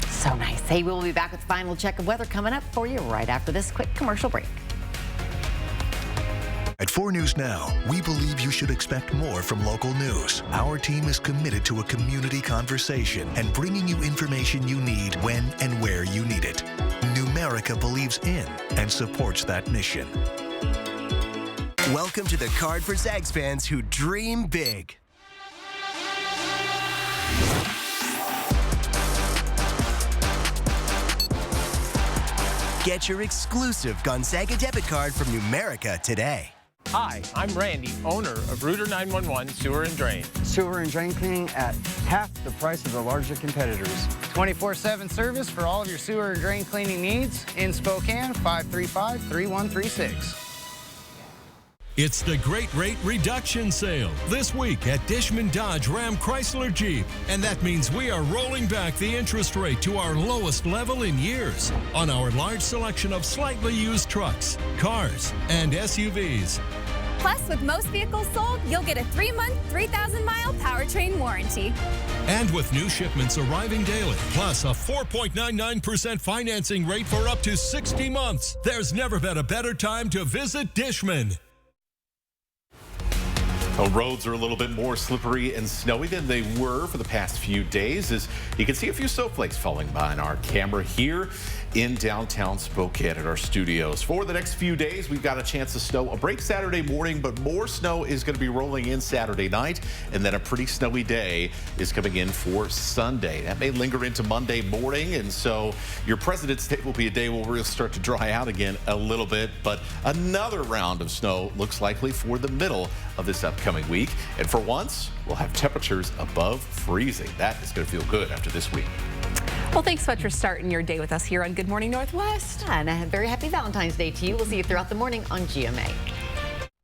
So nice. Hey, we'll be back with final check of weather coming up for you right after this quick commercial break. At 4 News Now, we believe you should expect more from local news. Our team is committed to a community conversation and bringing you information you need when and where you need it. Numerica believes in and supports that mission. Welcome to the card for Zags fans who dream big. Get your exclusive Gonzaga debit card from Numerica today. Hi, I'm Randy, owner of Rooter 911 Sewer and Drain. Sewer and drain cleaning at half the price of the larger competitors. 24/7 service for all of your sewer and drain cleaning needs in Spokane, 535-3136. It's the Great Rate Reduction Sale this week at Dishman Dodge Ram Chrysler Jeep. And that means we are rolling back the interest rate to our lowest level in years on our large selection of slightly used trucks, cars, and SUVs. Plus, with most vehicles sold, you'll get a 3-month, 3,000-mile powertrain warranty. And with new shipments arriving daily, plus a 4.99% financing rate for up to 60 months, there's never been a better time to visit Dishman. The roads are a little bit more slippery and snowy than they were for the past few days, as you can see a few snowflakes falling by on our camera here in downtown Spokane at our studios. For the next few days, we've got a chance of snow. A break Saturday morning, but more snow is going to be rolling in Saturday night, and then a pretty snowy day is coming in for Sunday. That may linger into Monday morning, and so your President's Day will be a day where we'll start to dry out again a little bit, but another round of snow looks likely for the middle of this upcoming week. And for once, we'll have temperatures above freezing. That is going to feel good after this week. Well, thanks so much for starting your day with us here on Good Morning Northwest. And a very happy Valentine's Day to you. We'll see you throughout the morning on GMA.